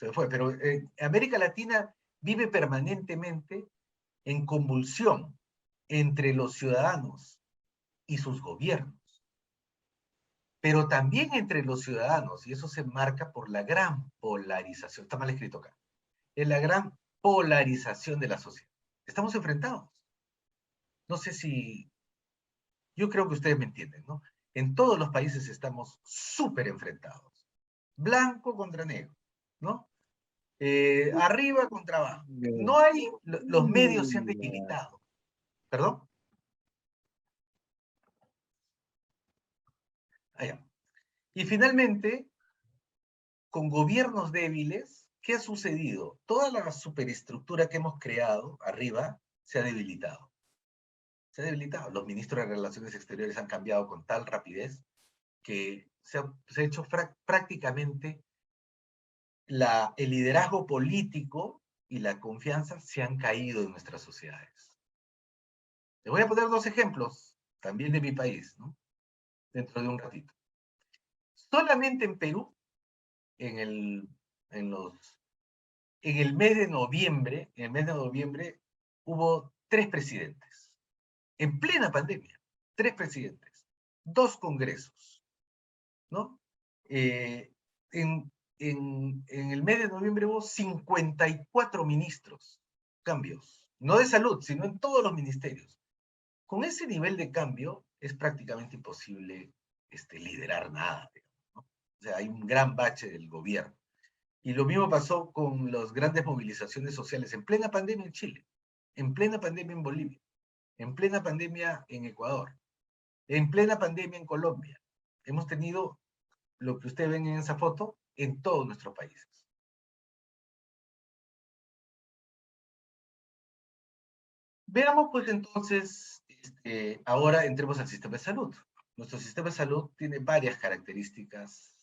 me fue, pero América Latina vive permanentemente en convulsión entre los ciudadanos y sus gobiernos, pero también entre los ciudadanos, y eso se marca por la gran polarización, está mal escrito acá, es la gran polarización de la sociedad. Estamos enfrentados. No sé si, yo creo que ustedes me entienden, ¿no? En todos los países estamos súper enfrentados. Blanco contra negro, ¿no? Arriba contra abajo. No hay, los medios se han debilitado. ¿Perdón? Allá. Y finalmente, con gobiernos débiles, ¿qué ha sucedido? Toda la superestructura que hemos creado arriba se ha debilitado. Se ha debilitado. Los ministros de Relaciones Exteriores han cambiado con tal rapidez que se ha hecho prácticamente el liderazgo político y la confianza se han caído en nuestras sociedades. Les voy a poner 2 ejemplos, también de mi país, ¿no? Dentro de un ratito. Solamente en Perú, en el mes de noviembre, hubo 3 presidentes. En plena pandemia, 3 presidentes, 2 congresos, ¿no? En el mes de noviembre hubo 54 ministros, cambios, no de salud, sino en todos los ministerios. Con ese nivel de cambio es prácticamente imposible liderar nada, ¿no? O sea, hay un gran bache del gobierno. Y lo mismo pasó con las grandes movilizaciones sociales en plena pandemia en Chile, en plena pandemia en Bolivia, en plena pandemia en Ecuador, en plena pandemia en Colombia. Hemos tenido lo que ustedes ven en esa foto en todos nuestros países. Veamos pues entonces, ahora entremos al sistema de salud. Nuestro sistema de salud tiene varias características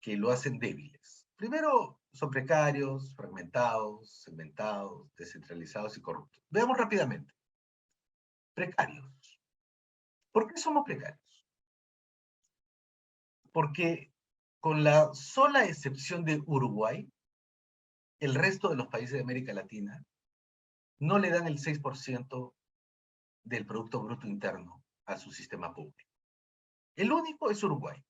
que lo hacen débiles. Primero, son precarios, fragmentados, segmentados, descentralizados y corruptos. Veamos rápidamente. Precarios. ¿Por qué somos precarios? Porque con la sola excepción de Uruguay, el resto de los países de América Latina no le dan el 6% del Producto Bruto Interno a su sistema público. El único es Uruguay.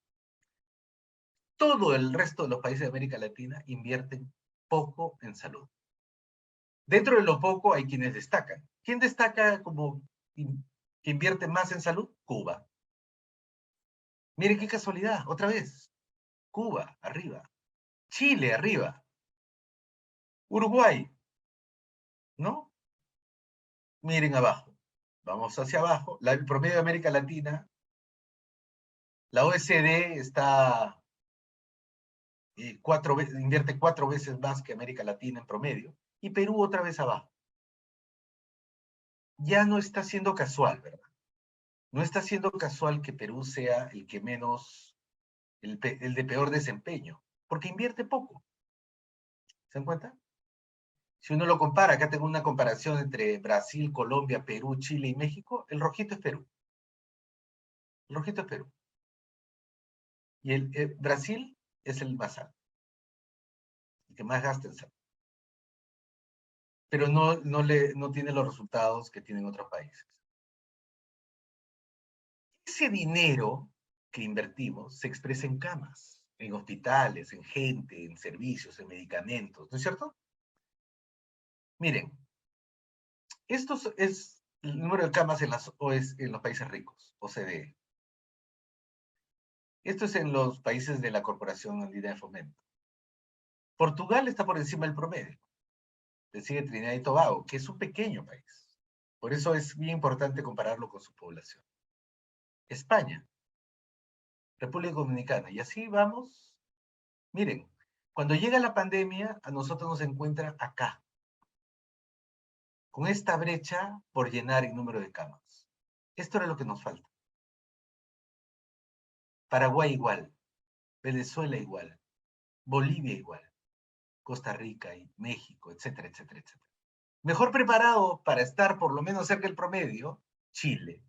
todo el resto de los países de América Latina invierten poco en salud. Dentro de lo poco hay quienes destacan. ¿Quién destaca como que invierte más en salud? Cuba. Miren qué casualidad, otra vez. Cuba, arriba. Chile, arriba. Uruguay, ¿no? Miren abajo. Vamos hacia abajo. El promedio de América Latina, la OECD está invierte 4 veces más que América Latina en promedio. Y Perú otra vez abajo. Ya no está siendo casual, ¿verdad? No está siendo casual que Perú sea el que menos, el de peor desempeño, porque invierte poco. ¿Se dan cuenta? Si uno lo compara, acá tengo una comparación entre Brasil, Colombia, Perú, Chile y México, el rojito es Perú. El rojito es Perú. Y el Brasil es el más alto, el que más gasta en salud. Pero no tiene los resultados que tienen otros países. Ese dinero que invertimos se expresa en camas, en hospitales, en gente, en servicios, en medicamentos, ¿no es cierto? Miren, esto es el número de camas en los países ricos, OCDE. Esto es en los países de la Corporación Andina de Fomento. Portugal está por encima del promedio. Le sigue Trinidad y Tobago, que es un pequeño país. Por eso es bien importante compararlo con su población. España, República Dominicana, y así vamos. Miren, cuando llega la pandemia, a nosotros nos encuentra acá, con esta brecha por llenar el número de camas. Esto era lo que nos falta. Paraguay igual, Venezuela igual, Bolivia igual, Costa Rica y México, etcétera, etcétera, etcétera. Mejor preparado para estar por lo menos cerca del promedio, Chile,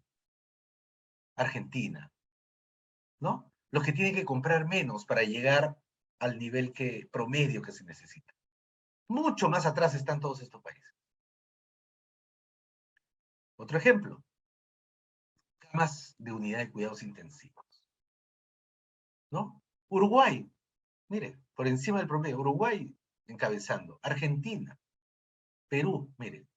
Argentina, ¿no? Los que tienen que comprar menos para llegar al nivel promedio que se necesita. Mucho más atrás están todos estos países. Otro ejemplo, camas de unidad de cuidados intensivos, ¿no? Uruguay, mire, por encima del promedio, Uruguay encabezando, Argentina, Perú, mire,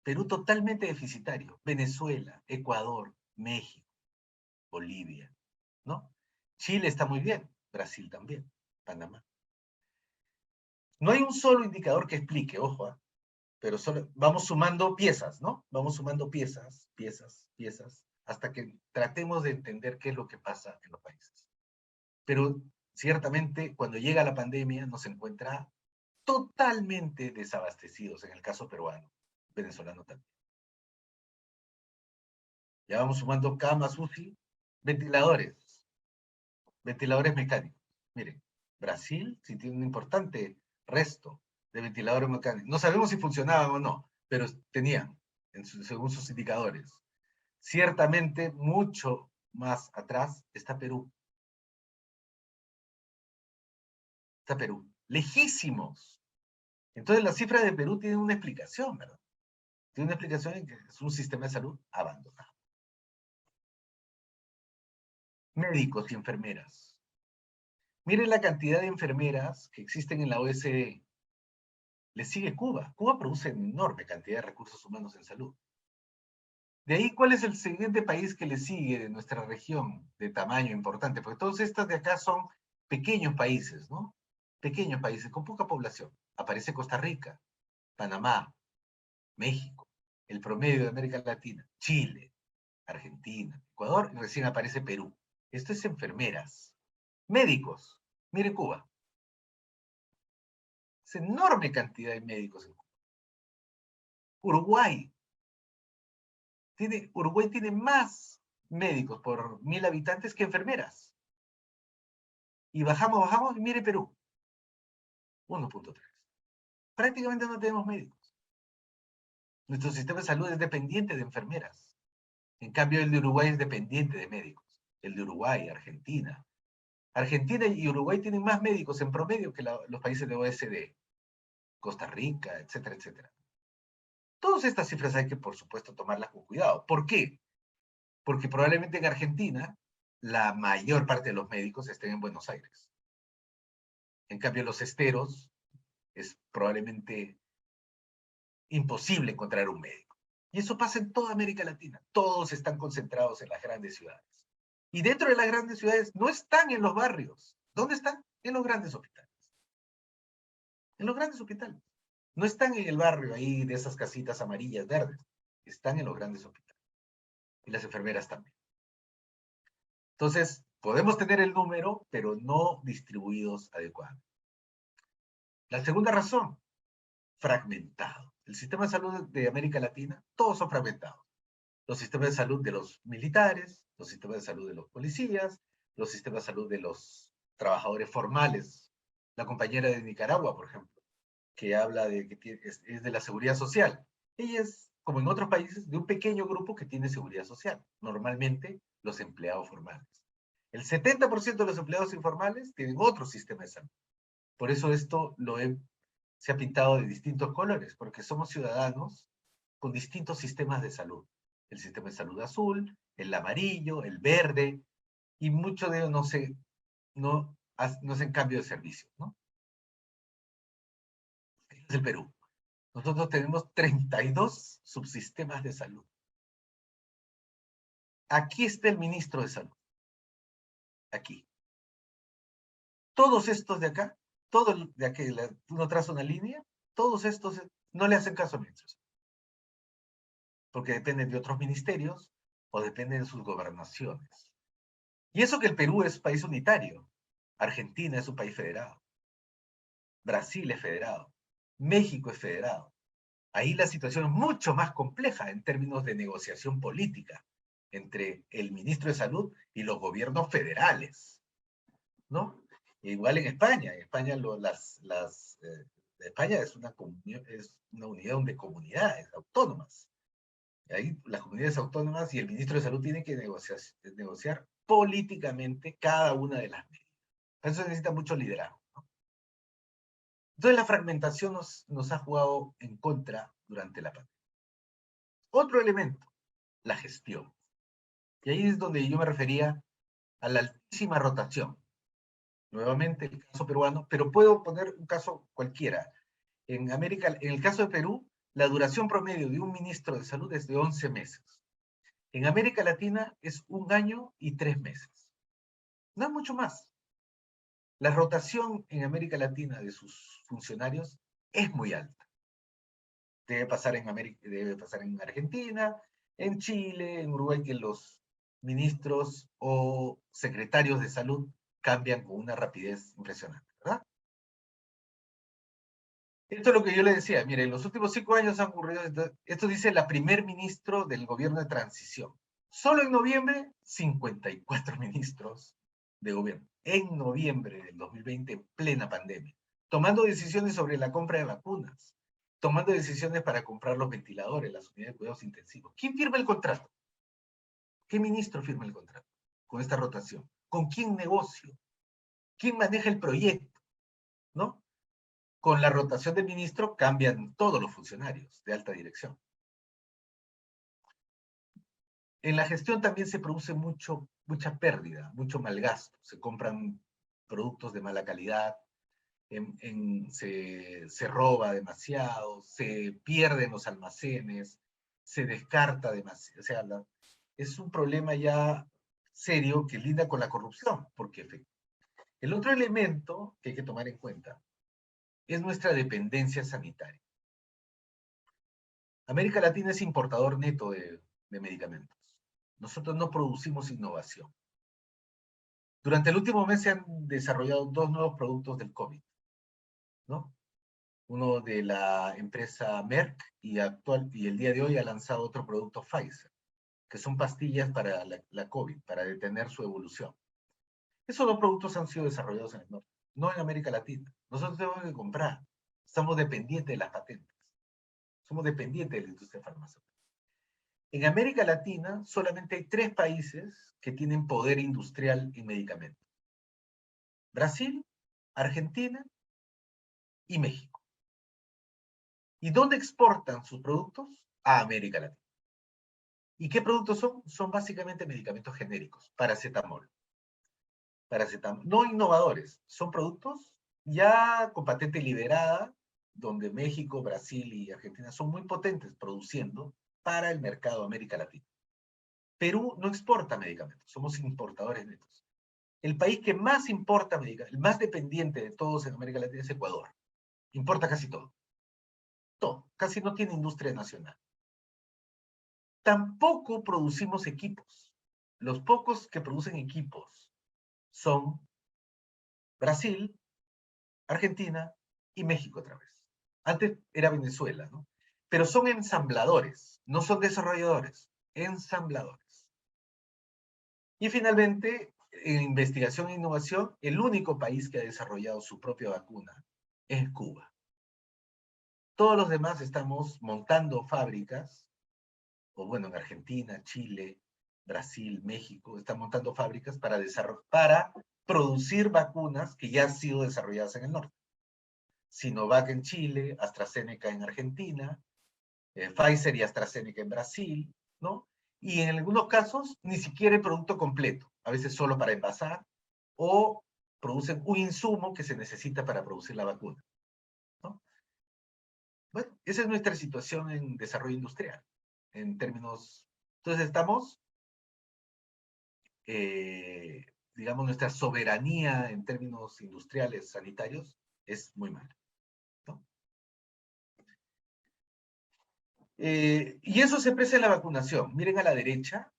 Perú totalmente deficitario, Venezuela, Ecuador, México, Bolivia, ¿no? Chile está muy bien, Brasil también, Panamá. No hay un solo indicador que explique, ojo, pero solo vamos sumando piezas, ¿no? Vamos sumando piezas, hasta que tratemos de entender qué es lo que pasa en los países. Pero ciertamente cuando llega la pandemia nos encuentra totalmente desabastecidos, en el caso peruano, venezolano también. Ya vamos sumando camas UCI, ventiladores mecánicos. Miren, Brasil sí tiene un importante resto de ventiladores mecánicos. No sabemos si funcionaban o no, pero tenían, según sus indicadores. Ciertamente, mucho más atrás está Perú. Está Perú. Lejísimos. Entonces, las cifras de Perú tienen una explicación, ¿verdad? Tiene una explicación en que es un sistema de salud abandonado. Médicos y enfermeras. Miren la cantidad de enfermeras que existen en la OSD. Le sigue Cuba. Cuba produce una enorme cantidad de recursos humanos en salud. De ahí, ¿cuál es el siguiente país que le sigue de nuestra región de tamaño importante? Porque todas estas de acá son pequeños países, ¿no? Pequeños países con poca población. Aparece Costa Rica, Panamá, México, el promedio de América Latina, Chile, Argentina, Ecuador, y recién aparece Perú. Esto es enfermeras. Médicos. Mire Cuba. Es enorme cantidad de médicos en Cuba. Uruguay. Uruguay tiene más médicos por 1000 habitantes que enfermeras. Y bajamos, y mire Perú. 1.3. Prácticamente no tenemos médicos. Nuestro sistema de salud es dependiente de enfermeras. En cambio, el de Uruguay es dependiente de médicos. El de Uruguay, Argentina. Argentina y Uruguay tienen más médicos en promedio que los países de OSD. Costa Rica, etcétera, etcétera. Todas estas cifras hay que, por supuesto, tomarlas con cuidado. ¿Por qué? Porque probablemente en Argentina la mayor parte de los médicos estén en Buenos Aires. En cambio, los esteros es probablemente imposible encontrar un médico. Y eso pasa en toda América Latina. Todos están concentrados en las grandes ciudades. Y dentro de las grandes ciudades no están en los barrios. ¿Dónde están? En los grandes hospitales. En los grandes hospitales. No están en el barrio ahí de esas casitas amarillas, verdes. Están en los grandes hospitales. Y las enfermeras también. Entonces, podemos tener el número, pero no distribuidos adecuadamente. La segunda razón, fragmentado. El sistema de salud de América Latina, todos son fragmentados. Los sistemas de salud de los militares, los sistemas de salud de los policías, los sistemas de salud de los trabajadores formales. La compañera de Nicaragua, por ejemplo, que habla de que es de la seguridad social. Ella es, como en otros países, de un pequeño grupo que tiene seguridad social. Normalmente, los empleados formales. El 70% de los empleados informales tienen otro sistema de salud. Por eso esto se ha pintado de distintos colores, porque somos ciudadanos con distintos sistemas de salud. El sistema de salud azul, el amarillo, el verde, y muchos de ellos no hacen cambio de servicio, ¿no? Este es el Perú. Nosotros tenemos 32 subsistemas de salud. Aquí está el ministro de salud. Aquí. Todos estos de acá, todos de aquí, uno traza una línea, todos estos no le hacen caso al ministro, porque dependen de otros ministerios o dependen de sus gobernaciones. Y eso que el Perú es país unitario. Argentina es un país federado. Brasil es federado. México es federado. Ahí la situación es mucho más compleja en términos de negociación política entre el ministro de Salud y los gobiernos federales, ¿no? Igual en España. En España España es una unión de comunidades autónomas. Ahí las comunidades autónomas y el ministro de Salud tienen que negociar políticamente cada una de las medidas. Por eso se necesita mucho liderazgo, ¿no? Entonces la fragmentación nos ha jugado en contra durante la pandemia. Otro elemento, la gestión. Y ahí es donde yo me refería a la altísima rotación. Nuevamente el caso peruano, pero puedo poner un caso cualquiera. En el caso de Perú, la duración promedio de un ministro de salud es de 11 meses. En América Latina es 1 año y 3 meses. No es mucho más. La rotación en América Latina de sus funcionarios es muy alta. Debe pasar en Argentina, en Chile, en Uruguay, que los ministros o secretarios de salud cambian con una rapidez impresionante, ¿verdad? Esto es lo que yo le decía. Mire, en los últimos 5 años han ocurrido, esto dice la primer ministro del gobierno de transición. Solo en noviembre, 54 ministros de gobierno. En noviembre del 2020, en plena pandemia. Tomando decisiones sobre la compra de vacunas. Tomando decisiones para comprar los ventiladores, las unidades de cuidados intensivos. ¿Quién firma el contrato? ¿Qué ministro firma el contrato con esta rotación? ¿Con quién negocio? ¿Quién maneja el proyecto? ¿No? Con la rotación del ministro cambian todos los funcionarios de alta dirección. En la gestión también se produce mucha pérdida, mucho malgasto. Se compran productos de mala calidad, se roba demasiado, se pierden los almacenes, se descarta demasiado. O sea, es un problema ya serio que linda con la corrupción, porque el otro elemento que hay que tomar en cuenta es nuestra dependencia sanitaria. América Latina es importador neto de medicamentos. Nosotros no producimos innovación. Durante el último mes se han desarrollado 2 nuevos productos del COVID, ¿no? Uno de la empresa Merck y el día de hoy ha lanzado otro producto Pfizer, que son pastillas para la COVID, para detener su evolución. Esos 2 productos han sido desarrollados en el norte, no en América Latina. Nosotros tenemos que comprar. Estamos dependientes de las patentes. Somos dependientes de la industria farmacéutica. En América Latina solamente hay 3 países que tienen poder industrial en medicamentos. Brasil, Argentina y México. ¿Y dónde exportan sus productos? A América Latina. ¿Y qué productos son? Son básicamente medicamentos genéricos, paracetamol. No innovadores, son productos ya con patente liberada, donde México, Brasil y Argentina son muy potentes produciendo para el mercado de América Latina. Perú no exporta medicamentos, somos importadores netos. El país que más importa medicamentos, el más dependiente de todos en América Latina es Ecuador. Importa casi todo. Todo. Casi no tiene industria nacional. Tampoco producimos equipos. Los pocos que producen equipos son Brasil, Argentina y México otra vez. Antes era Venezuela, ¿no? Pero son ensambladores, no son desarrolladores, ensambladores. Y finalmente, en investigación e innovación, el único país que ha desarrollado su propia vacuna es Cuba. Todos los demás estamos montando fábricas, o bueno, en Argentina, Chile, Brasil, México, están montando fábricas para producir vacunas que ya han sido desarrolladas en el norte. Sinovac en Chile, AstraZeneca en Argentina, Pfizer y AstraZeneca en Brasil, ¿no? Y en algunos casos, ni siquiera el producto completo, a veces solo para envasar, o producen un insumo que se necesita para producir la vacuna, ¿no? Bueno, esa es nuestra situación en desarrollo industrial, en términos... Entonces estamos, digamos, nuestra soberanía en términos industriales, sanitarios, es muy mala, ¿no? Y eso se expresa en la vacunación. Miren a la derecha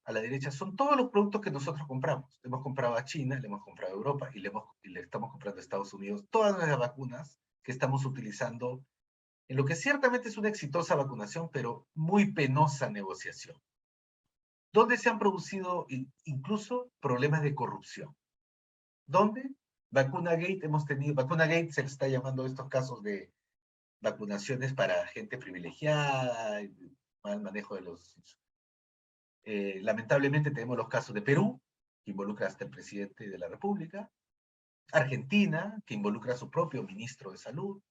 son todos los productos que nosotros compramos. Le hemos comprado a China, le hemos comprado a Europa y le estamos comprando a Estados Unidos todas las vacunas que estamos utilizando en lo que ciertamente es una exitosa vacunación, pero muy penosa negociación, donde se han producido incluso problemas de corrupción. ¿Dónde? Vacunagate hemos tenido, Vacunagate se le está llamando estos casos de vacunaciones para gente privilegiada, mal manejo de los... lamentablemente tenemos los casos de Perú, que involucra hasta el presidente de la República, Argentina, que involucra a su propio ministro de Salud,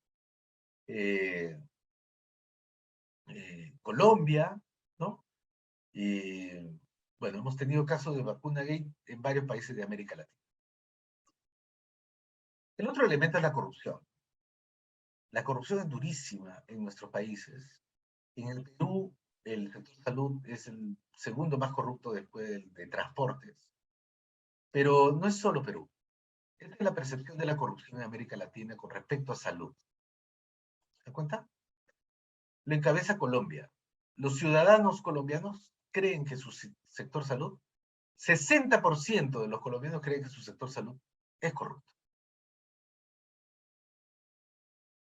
Colombia, ¿no? Y bueno, hemos tenido casos de vacunagate en varios países de América Latina. El otro elemento es la corrupción. La corrupción es durísima en nuestros países. En el Perú, el sector salud es el segundo más corrupto después de transportes. Pero no es solo Perú. Esta es la percepción de la corrupción en América Latina con respecto a salud. ¿Se dan cuenta? Lo encabeza Colombia. Los ciudadanos colombianos creen que su sector salud, 60% de los colombianos creen que su sector salud es corrupto.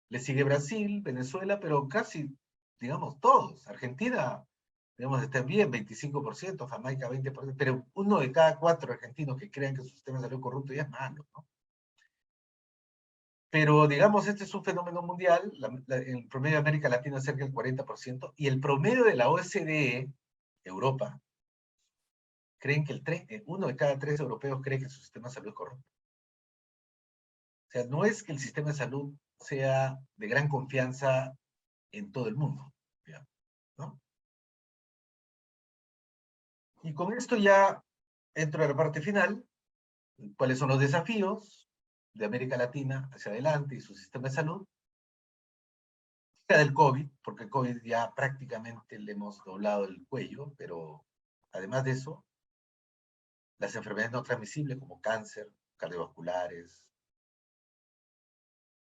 Le sigue Brasil, Venezuela, pero casi, digamos, todos. Argentina, digamos, está bien, 25%, Jamaica 20%, pero 1 de cada 4 argentinos que crean que su sistema de salud es corrupto ya es malo, ¿no? Pero, digamos, este es un fenómeno mundial, el promedio de América Latina es cerca del 40%, y el promedio de la OCDE, Europa, creen que 1 de cada 3 europeos cree que su sistema de salud es corrupto. O sea, no es que el sistema de salud sea de gran confianza en todo el mundo, ¿no? Y con esto ya entro a la parte final. ¿Cuáles son los desafíos de América Latina hacia adelante y su sistema de salud? Del COVID, porque el COVID ya prácticamente le hemos doblado el cuello, pero además de eso, las enfermedades no transmisibles como cáncer, cardiovasculares,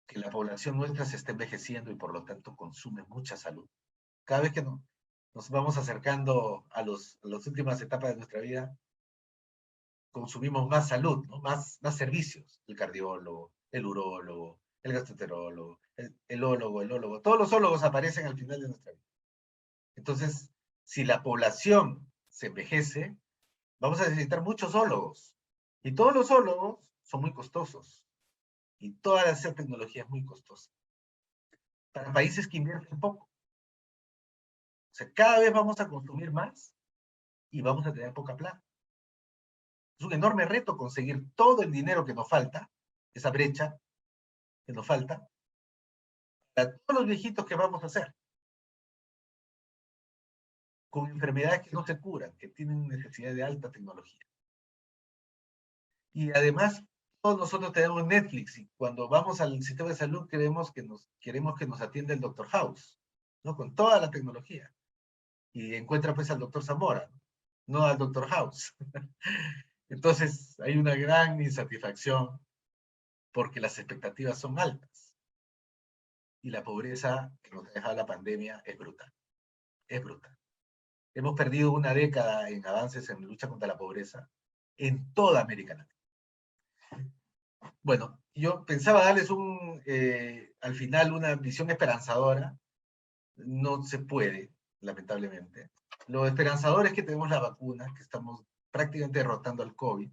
que la población nuestra se está envejeciendo y por lo tanto consume mucha salud. Cada vez que nos vamos acercando a las últimas etapas de nuestra vida, consumimos más salud, ¿no? más servicios. El cardiólogo, el urólogo, el gastroenterólogo, el ólogo. Todos los ólogos aparecen al final de nuestra vida. Entonces, si la población se envejece, vamos a necesitar muchos ólogos. Y todos los ólogos son muy costosos. Y toda esa tecnología es muy costosa. Para países que invierten poco. O sea, cada vez vamos a consumir más y vamos a tener poca plata. Es un enorme reto conseguir todo el dinero que nos falta, esa brecha que nos falta, para todos los viejitos que vamos a hacer. con enfermedades que no se curan, que tienen necesidad de alta tecnología. Y además, todos nosotros tenemos Netflix, y cuando vamos al sistema de salud queremos que nos atienda el Dr. House, ¿no? Con toda la tecnología. Y encuentra pues al Dr. Zamora, no al Dr. House. Entonces, hay una gran insatisfacción porque las expectativas son altas. Y la pobreza que nos ha dejado la pandemia es brutal. Es brutal. Hemos perdido una década en avances en lucha contra la pobreza en toda América Latina. Bueno, yo pensaba darles al final una visión esperanzadora. No se puede, lamentablemente. Lo esperanzador es que tenemos la vacuna, que estamos prácticamente derrotando al COVID.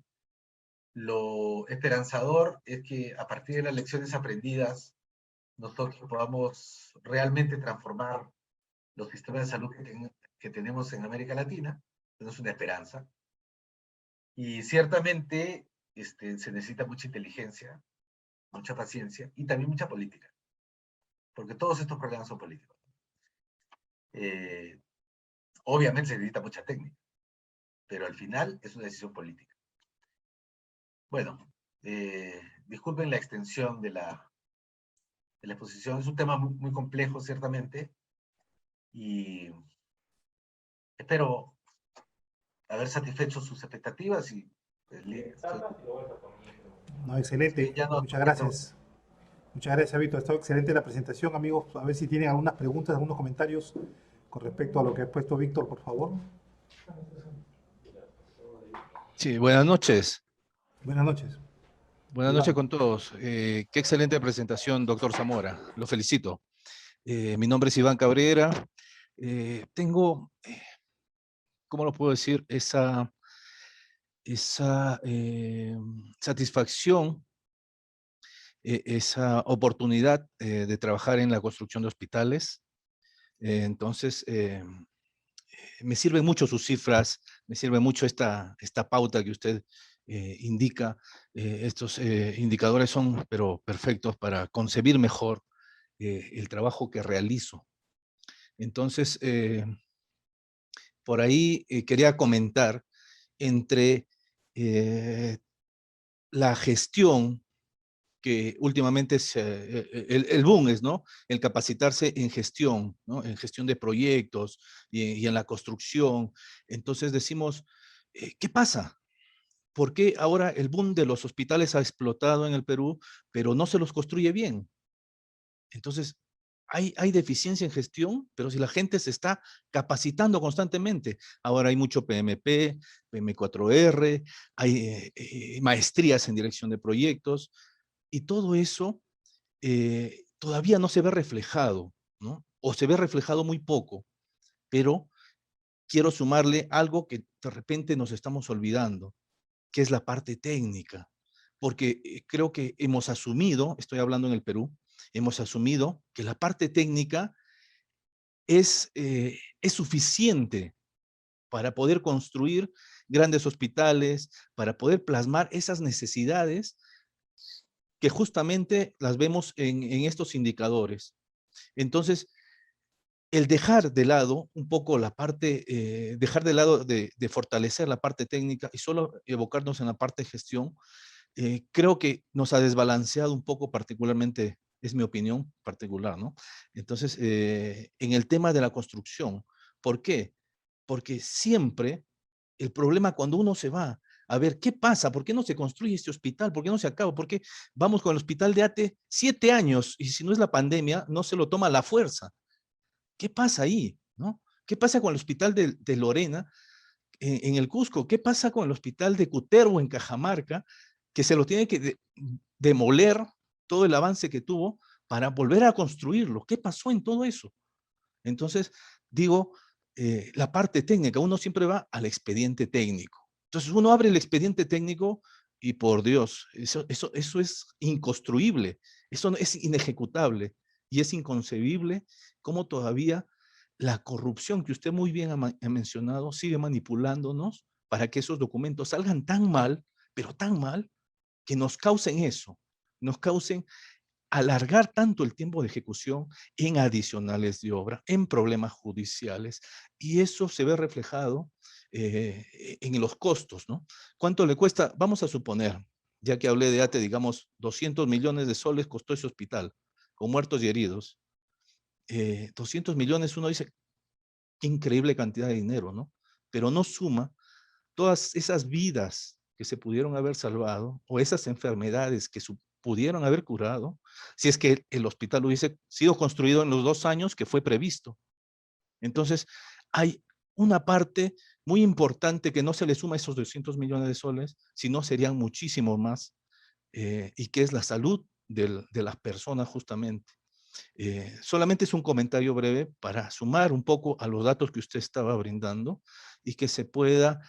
Lo esperanzador es que a partir de las lecciones aprendidas, nosotros podamos realmente transformar los sistemas de salud que tenemos en América Latina. Tenemos una esperanza. Y ciertamente se necesita mucha inteligencia, mucha paciencia y también mucha política. Porque todos estos problemas son políticos. Obviamente se necesita mucha técnica, pero al final es una decisión política. Bueno, disculpen la extensión de la exposición, es un tema muy, muy complejo, ciertamente, y espero haber satisfecho sus expectativas y No, excelente. ya no- Muchas gracias. Muchas gracias, Víctor. Ha estado excelente la presentación, amigos. A ver si tienen algunas preguntas, algunos comentarios con respecto a lo que ha expuesto Víctor, por favor. Sí, buenas noches. Buenas noches. Buenas noches con todos. Qué excelente presentación, doctor Zamora. Lo felicito. Mi nombre es Iván Cabrera. Tengo, ¿cómo lo puedo decir? Esa satisfacción, esa oportunidad de trabajar en la construcción de hospitales. Entonces, me sirven mucho sus cifras, me sirve mucho esta pauta que usted indica. Estos indicadores son, pero perfectos para concebir mejor el trabajo que realizo. Entonces, por ahí quería comentar entre la gestión que últimamente el boom es, ¿no? El capacitarse en gestión, ¿no? En gestión de proyectos y en la construcción. Entonces decimos, ¿qué pasa? ¿Por qué ahora el boom de los hospitales ha explotado en el Perú, pero no se los construye bien? Entonces, hay deficiencia en gestión, pero si la gente se está capacitando constantemente. Ahora hay mucho PMP, PM4R, hay maestrías en dirección de proyectos, y todo eso todavía no se ve reflejado, ¿no? O se ve reflejado muy poco, pero quiero sumarle algo que de repente nos estamos olvidando, que es la parte técnica, porque creo que hemos asumido, estoy hablando en el Perú, hemos asumido que la parte técnica es suficiente para poder construir grandes hospitales, para poder plasmar esas necesidades que justamente las vemos en estos indicadores. Entonces, el dejar de lado un poco la parte, dejar de lado de fortalecer la parte técnica y solo evocarnos en la parte de gestión, creo que nos ha desbalanceado un poco, particularmente, es mi opinión particular, ¿no? Entonces, en el tema de la construcción, ¿por qué? Porque siempre el problema cuando uno se va a ver qué pasa, por qué no se construye este hospital, por qué no se acaba, por qué vamos con el hospital de hace 7 años y si no es la pandemia, no se lo toma a la fuerza. ¿Qué pasa ahí? ¿No? ¿Qué pasa con el hospital de Lorena en el Cusco? ¿Qué pasa con el hospital de Cutervo en Cajamarca? Que se lo tiene que demoler todo el avance que tuvo para volver a construirlo. ¿Qué pasó en todo eso? Entonces, digo, la parte técnica, uno siempre va al expediente técnico. Entonces, uno abre el expediente técnico y por Dios, eso es inconstruible, eso es inejecutable y es inconcebible cómo todavía la corrupción que usted muy bien ha mencionado sigue manipulándonos para que esos documentos salgan tan mal, pero tan mal, que nos causen eso, nos causen alargar tanto el tiempo de ejecución en adicionales de obra, en problemas judiciales, y eso se ve reflejado en los costos, ¿no? ¿Cuánto le cuesta? Vamos a suponer, ya que hablé de ATE, digamos, 200 millones de soles costó ese hospital, con muertos y heridos. 200 millones, uno dice, qué increíble cantidad de dinero, ¿no? Pero no suma todas esas vidas que se pudieron haber salvado o esas enfermedades que pudieron haber curado si es que el hospital hubiese sido construido en los 2 años que fue previsto. Entonces, hay una parte muy importante que no se le suma a esos 200 millones de soles, sino serían muchísimo más, y que es la salud de las personas justamente. Solamente es un comentario breve para sumar un poco a los datos que usted estaba brindando y que se pueda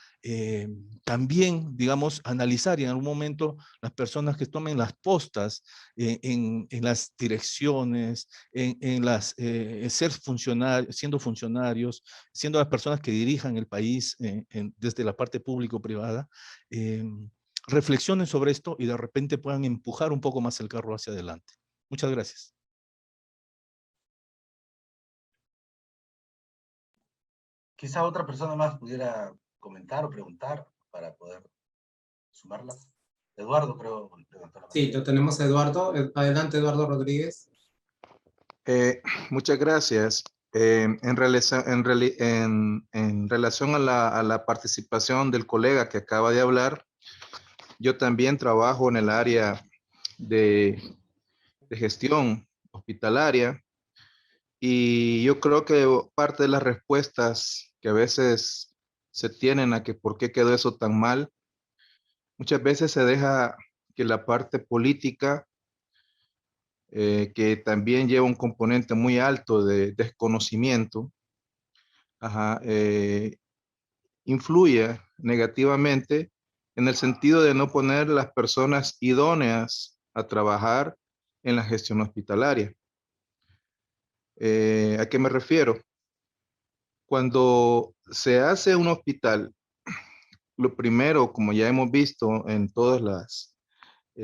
también, digamos, analizar y en algún momento las personas que tomen las postas en las direcciones, siendo funcionarios, siendo las personas que dirijan el país desde la parte público-privada, reflexionen sobre esto y de repente puedan empujar un poco más el carro hacia adelante. Muchas gracias. Quizá otra persona más pudiera comentar o preguntar para poder sumarlas. Eduardo, creo, levantó la mano. Sí, lo tenemos a Eduardo. Adelante, Eduardo Rodríguez. Muchas gracias. En relación a la participación del colega que acaba de hablar, yo también trabajo en el área de gestión hospitalaria y yo creo que parte de las respuestas que a veces se tienen a que por qué quedó eso tan mal, muchas veces se deja que la parte política, que también lleva un componente muy alto de desconocimiento, influye negativamente en el sentido de no poner las personas idóneas a trabajar en la gestión hospitalaria. ¿A qué me refiero? Cuando se hace un hospital, lo primero, como ya hemos visto en todos los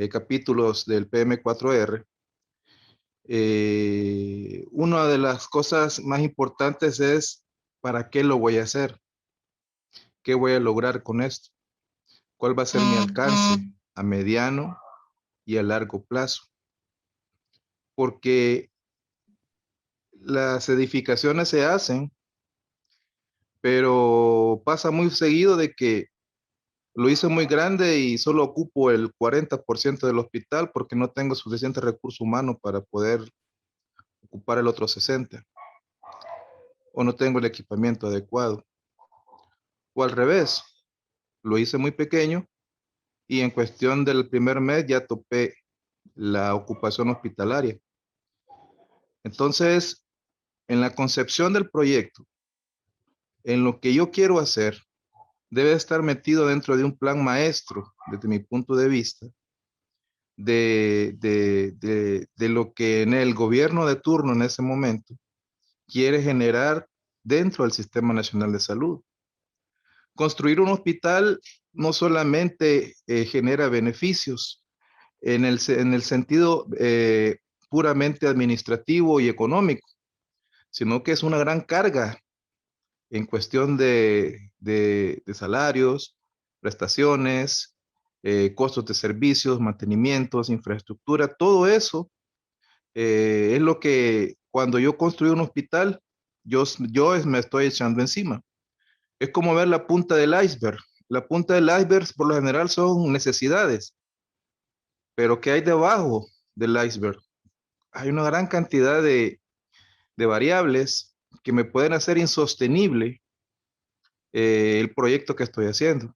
capítulos del PM4R, una de las cosas más importantes es ¿para qué lo voy a hacer? ¿Qué voy a lograr con esto? ¿Cuál va a ser mi alcance a mediano y a largo plazo? Porque las edificaciones se hacen, pero pasa muy seguido de que lo hice muy grande y solo ocupo el 40% del hospital porque no tengo suficiente recurso humano para poder ocupar el otro 60%. O no tengo el equipamiento adecuado. O al revés, lo hice muy pequeño y en cuestión del primer mes ya topé la ocupación hospitalaria. Entonces, en la concepción del proyecto, en lo que yo quiero hacer, debe estar metido dentro de un plan maestro, desde mi punto de vista, de lo que en el gobierno de turno en ese momento quiere generar dentro del Sistema Nacional de Salud. Construir un hospital no solamente genera beneficios en el sentido puramente administrativo y económico, sino que es una gran carga en cuestión de salarios, prestaciones, costos de servicios, mantenimientos, infraestructura, todo eso es lo que cuando yo construí un hospital, yo me estoy echando encima. Es como ver la punta del iceberg. La punta del iceberg por lo general son necesidades, pero ¿qué hay debajo del iceberg? Hay una gran cantidad de variables que me pueden hacer insostenible el proyecto que estoy haciendo.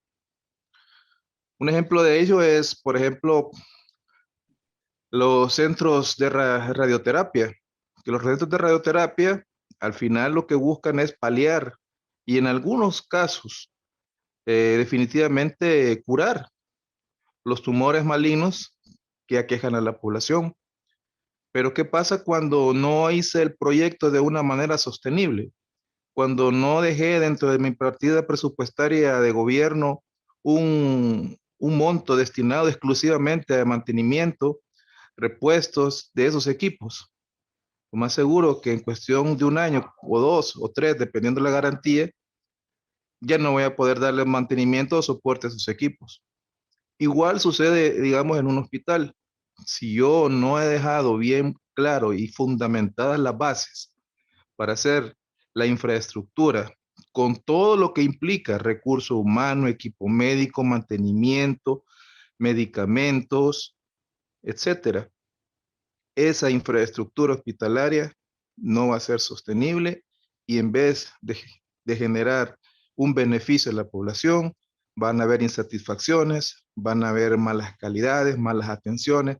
Un ejemplo de ello es, por ejemplo, los centros de radioterapia. Que los centros de radioterapia al final lo que buscan es paliar y en algunos casos definitivamente curar los tumores malignos que aquejan a la población. Pero ¿qué pasa cuando no hice el proyecto de una manera sostenible? Cuando no dejé dentro de mi partida presupuestaria de gobierno un monto destinado exclusivamente a mantenimiento repuestos de esos equipos. Lo más seguro que en cuestión de un año o 2 o 3, dependiendo de la garantía, ya no voy a poder darle mantenimiento o soporte a esos equipos. Igual sucede, digamos, en un hospital. Si yo no he dejado bien claro y fundamentadas las bases para hacer la infraestructura con todo lo que implica recurso humano, equipo médico, mantenimiento, medicamentos, etcétera, esa infraestructura hospitalaria no va a ser sostenible y en vez de generar un beneficio a la población, van a haber insatisfacciones, van a haber malas calidades, malas atenciones,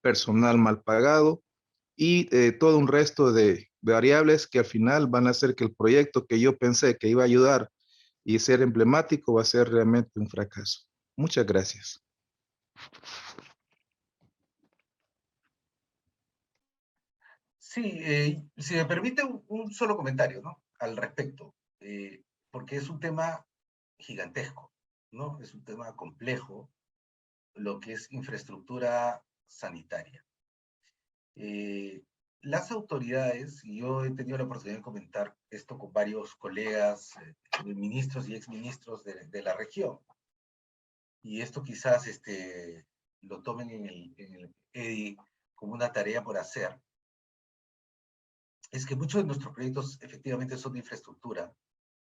personal mal pagado y todo un resto de variables que al final van a hacer que el proyecto que yo pensé que iba a ayudar y ser emblemático va a ser realmente un fracaso. Muchas gracias. Sí, si me permite un solo comentario, ¿no? Al respecto, porque es un tema gigantesco, ¿no? Es un tema complejo, lo que es infraestructura sanitaria. Las autoridades, y yo he tenido la oportunidad de comentar esto con varios colegas, ministros y exministros de la región, y esto quizás lo tomen en el EDI como una tarea por hacer, es que muchos de nuestros proyectos efectivamente son de infraestructura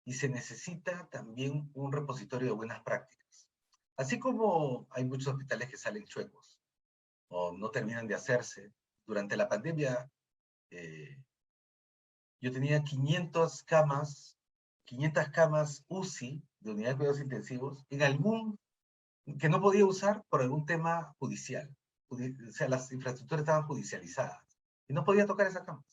y se necesita también un repositorio de buenas prácticas. Así como hay muchos hospitales que salen chuecos o no terminan de hacerse, durante la pandemia yo tenía 500 camas UCI de unidad de cuidados intensivos que no podía usar por algún tema judicial. O sea, las infraestructuras estaban judicializadas y no podía tocar esas camas.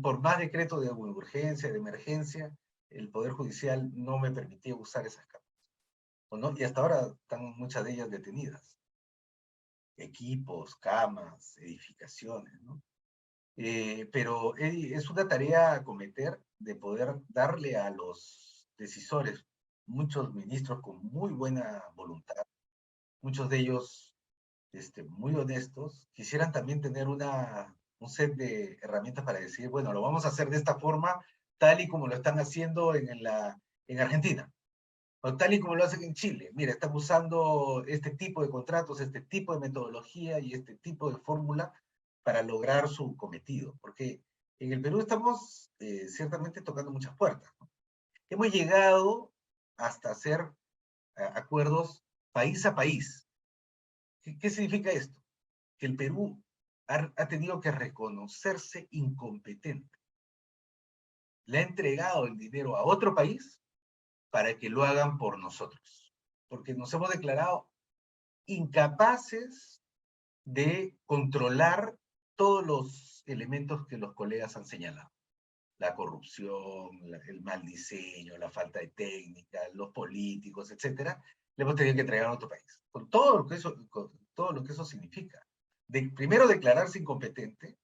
Por más decreto de urgencia, de emergencia, el Poder Judicial no me permitía usar esas camas. ¿O no? Y hasta ahora están muchas de ellas detenidas. Equipos, camas, edificaciones, ¿no? Pero es una tarea a cometer de poder darle a los decisores, muchos ministros con muy buena voluntad, muchos de ellos muy honestos, quisieran también tener un set de herramientas para decir, bueno, lo vamos a hacer de esta forma, tal y como lo están haciendo en Argentina, o tal y como lo hacen en Chile. Mira, están usando este tipo de contratos, este tipo de metodología y este tipo de fórmula para lograr su cometido, porque en el Perú estamos ciertamente tocando muchas puertas, ¿no? Hemos llegado hasta hacer acuerdos país a país. ¿Qué significa esto? Que el Perú ha tenido que reconocerse incompetente. Le ha entregado el dinero a otro país para que lo hagan por nosotros, porque nos hemos declarado incapaces de controlar todos los elementos que los colegas han señalado. La corrupción, el mal diseño, la falta de técnica, los políticos, etc. Le hemos tenido que entregar a otro país, con todo lo que eso significa. Primero, declararse incompetente,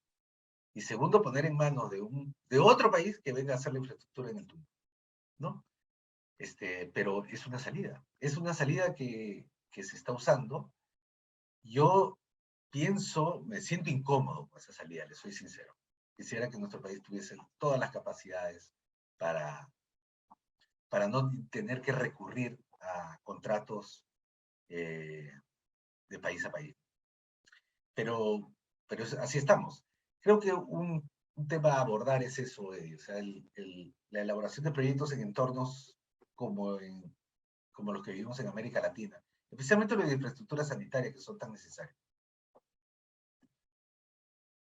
y segundo, poner en manos de otro país que venga a hacer la infraestructura en el túnel, ¿no? Pero es una salida que se está usando. Yo me siento incómodo con esa salida, les soy sincero. Quisiera que nuestro país tuviese todas las capacidades para no tener que recurrir a contratos de país a país. Pero así estamos. Creo que un tema a abordar es eso, Eddie, o sea, la elaboración de proyectos en entornos como los que vivimos en América Latina, especialmente los de infraestructura sanitaria que son tan necesarios.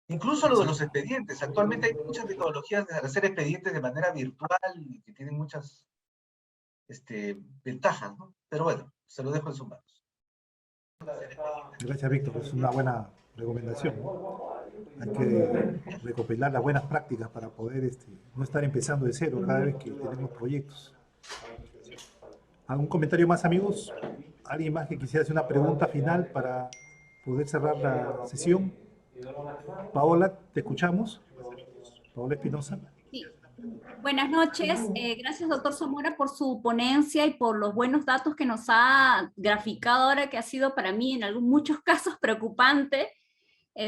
Incluso lo de los expedientes. Actualmente hay muchas metodologías de hacer expedientes de manera virtual y que tienen muchas ventajas, ¿no? Pero bueno, se lo dejo en sus manos. Gracias, Víctor. Es una buena recomendación, ¿no? Hay que recopilar las buenas prácticas para poder no estar empezando de cero cada vez que tenemos proyectos. ¿Algún comentario más, amigos? ¿Alguien más que quisiera hacer una pregunta final para poder cerrar la sesión? Paola, te escuchamos. Paola Espinosa. Sí. Buenas noches. Gracias, doctor Zamora, por su ponencia y por los buenos datos que nos ha graficado ahora, que ha sido para mí en muchos casos preocupante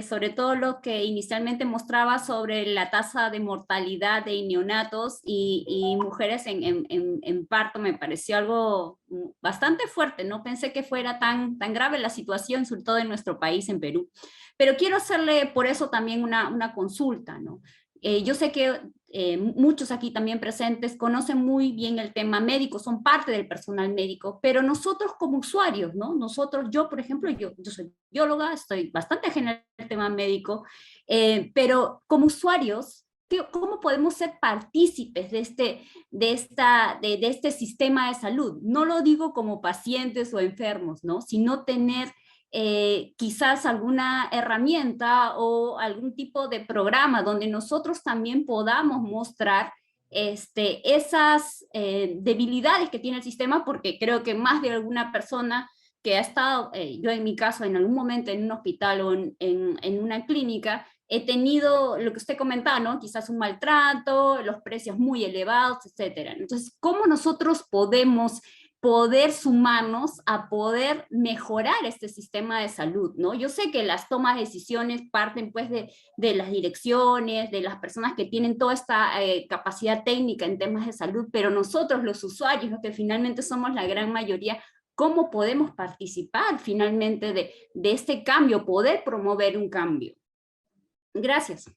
sobre todo lo que inicialmente mostraba sobre la tasa de mortalidad de neonatos y mujeres en parto. Me pareció algo bastante fuerte, no pensé que fuera tan grave la situación, sobre todo en nuestro país, en Perú. Pero quiero hacerle por eso también una consulta, ¿no? Yo sé que muchos aquí también presentes conocen muy bien el tema médico, son parte del personal médico, pero nosotros como usuarios, ¿no? Yo por ejemplo, yo soy bióloga, estoy bastante ajena al tema médico, pero como usuarios, ¿cómo podemos ser partícipes de este sistema de salud? No lo digo como pacientes o enfermos, ¿no? Sino tener quizás alguna herramienta o algún tipo de programa donde nosotros también podamos mostrar esas debilidades que tiene el sistema, porque creo que más de alguna persona que ha estado, yo en mi caso, en algún momento en un hospital o en una clínica, he tenido lo que usted comentaba, ¿no? Quizás un maltrato, los precios muy elevados, etcétera. Entonces, ¿cómo nosotros podemos sumarnos a poder mejorar este sistema de salud, ¿no? Yo sé que las tomas de decisiones parten pues de las direcciones, de las personas que tienen toda esta capacidad técnica en temas de salud, pero nosotros los usuarios, los que finalmente somos la gran mayoría, ¿cómo podemos participar finalmente de este cambio, poder promover un cambio? Gracias.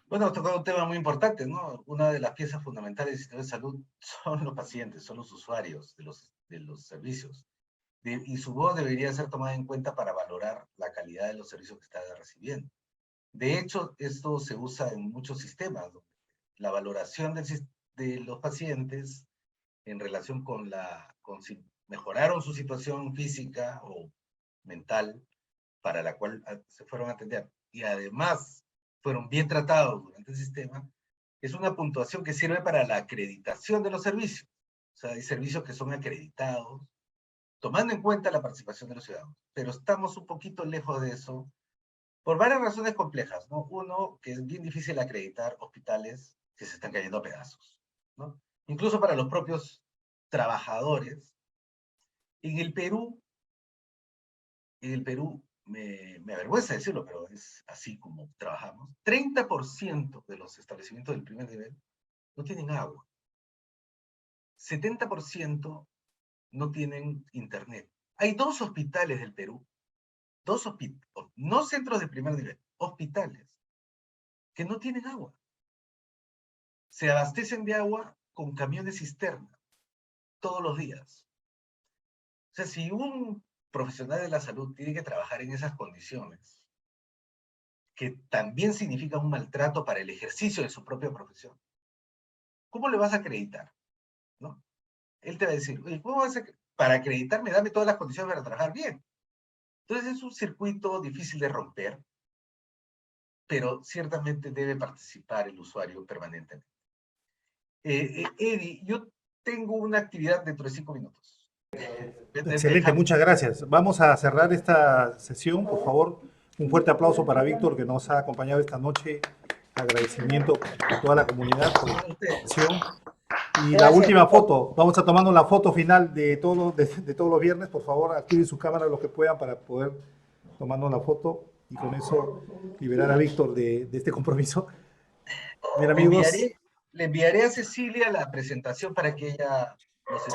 Bueno, tocado un tema muy importante, ¿no? Una de las piezas fundamentales del sistema de salud son los pacientes, son los usuarios de los servicios. Y su voz debería ser tomada en cuenta para valorar la calidad de los servicios que está recibiendo. De hecho, esto se usa en muchos sistemas, ¿no? La valoración de los pacientes en relación con si mejoraron su situación física o mental para la cual se fueron a atender. Y además fueron bien tratados durante el sistema, es una puntuación que sirve para la acreditación de los servicios. O sea, hay servicios que son acreditados, tomando en cuenta la participación de los ciudadanos. Pero estamos un poquito lejos de eso, por varias razones complejas, ¿no? Uno, que es bien difícil acreditar hospitales que se están cayendo a pedazos, ¿no? Incluso para los propios trabajadores. En el Perú, me avergüenza decirlo, pero es así como trabajamos, 30% de los establecimientos del primer nivel no tienen agua. 70% no tienen internet. Hay 2 hospitales del Perú, no centros de primer nivel, hospitales, que no tienen agua. Se abastecen de agua con camiones cisterna todos los días. O sea, si un profesional de la salud tiene que trabajar en esas condiciones, que también significa un maltrato para el ejercicio de su propia profesión, ¿cómo le vas a acreditar? ¿No? Él te va a decir, oye, ¿cómo vas a, para acreditarme, dame todas las condiciones para trabajar bien? Entonces es un circuito difícil de romper, pero ciertamente debe participar el usuario permanentemente. Eddie, yo tengo una actividad dentro de 5 minutos. Excelente, muchas gracias. Vamos a cerrar esta sesión, por favor. Un fuerte aplauso para Víctor, que nos ha acompañado esta noche. Agradecimiento a toda la comunidad por la atención. Y la última foto, vamos a tomarnos la foto final de todos los viernes. Por favor, activen su cámara los que puedan para poder tomarnos la foto y con eso liberar a Víctor de este compromiso. Bien, amigos. Le enviaré a Cecilia la presentación para que ella...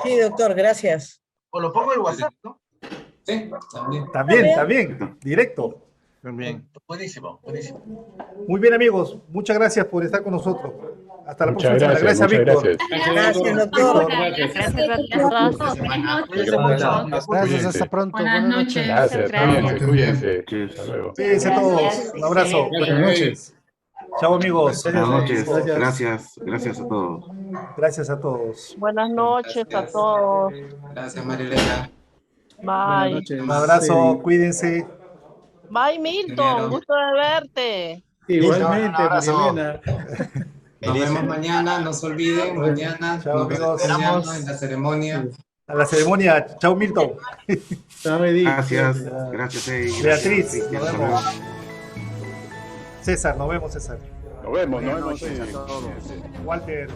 Sí, doctor, gracias. O lo pongo en WhatsApp, ¿no? Sí, también. También, directo. También. Buenísimo, buenísimo. Muy bien, amigos. Muchas gracias por estar con nosotros. Hasta la Muchas próxima. gracias, Víctor. Gracias, doctor. Gracias, hasta pronto. Buenas noches. Gracias, cuídense. Hasta luego. Cuídense todos. Un abrazo. Buenas noches. Chao, amigos. Buenas noches. Gracias a todos. Gracias a todos. Buenas noches a todos. Gracias, Marilena. Bye. Un abrazo, cuídense. Bye, Milton. Gusto de verte. Igualmente, Marilena. Nos vemos mañana, no se olviden, mañana Chao, nos amigos. vemos en la ceremonia. A la ceremonia. Chao, Milton. Gracias, Eddie. Beatriz, nos vemos. César, nos vemos, César. Nos vemos. Walter.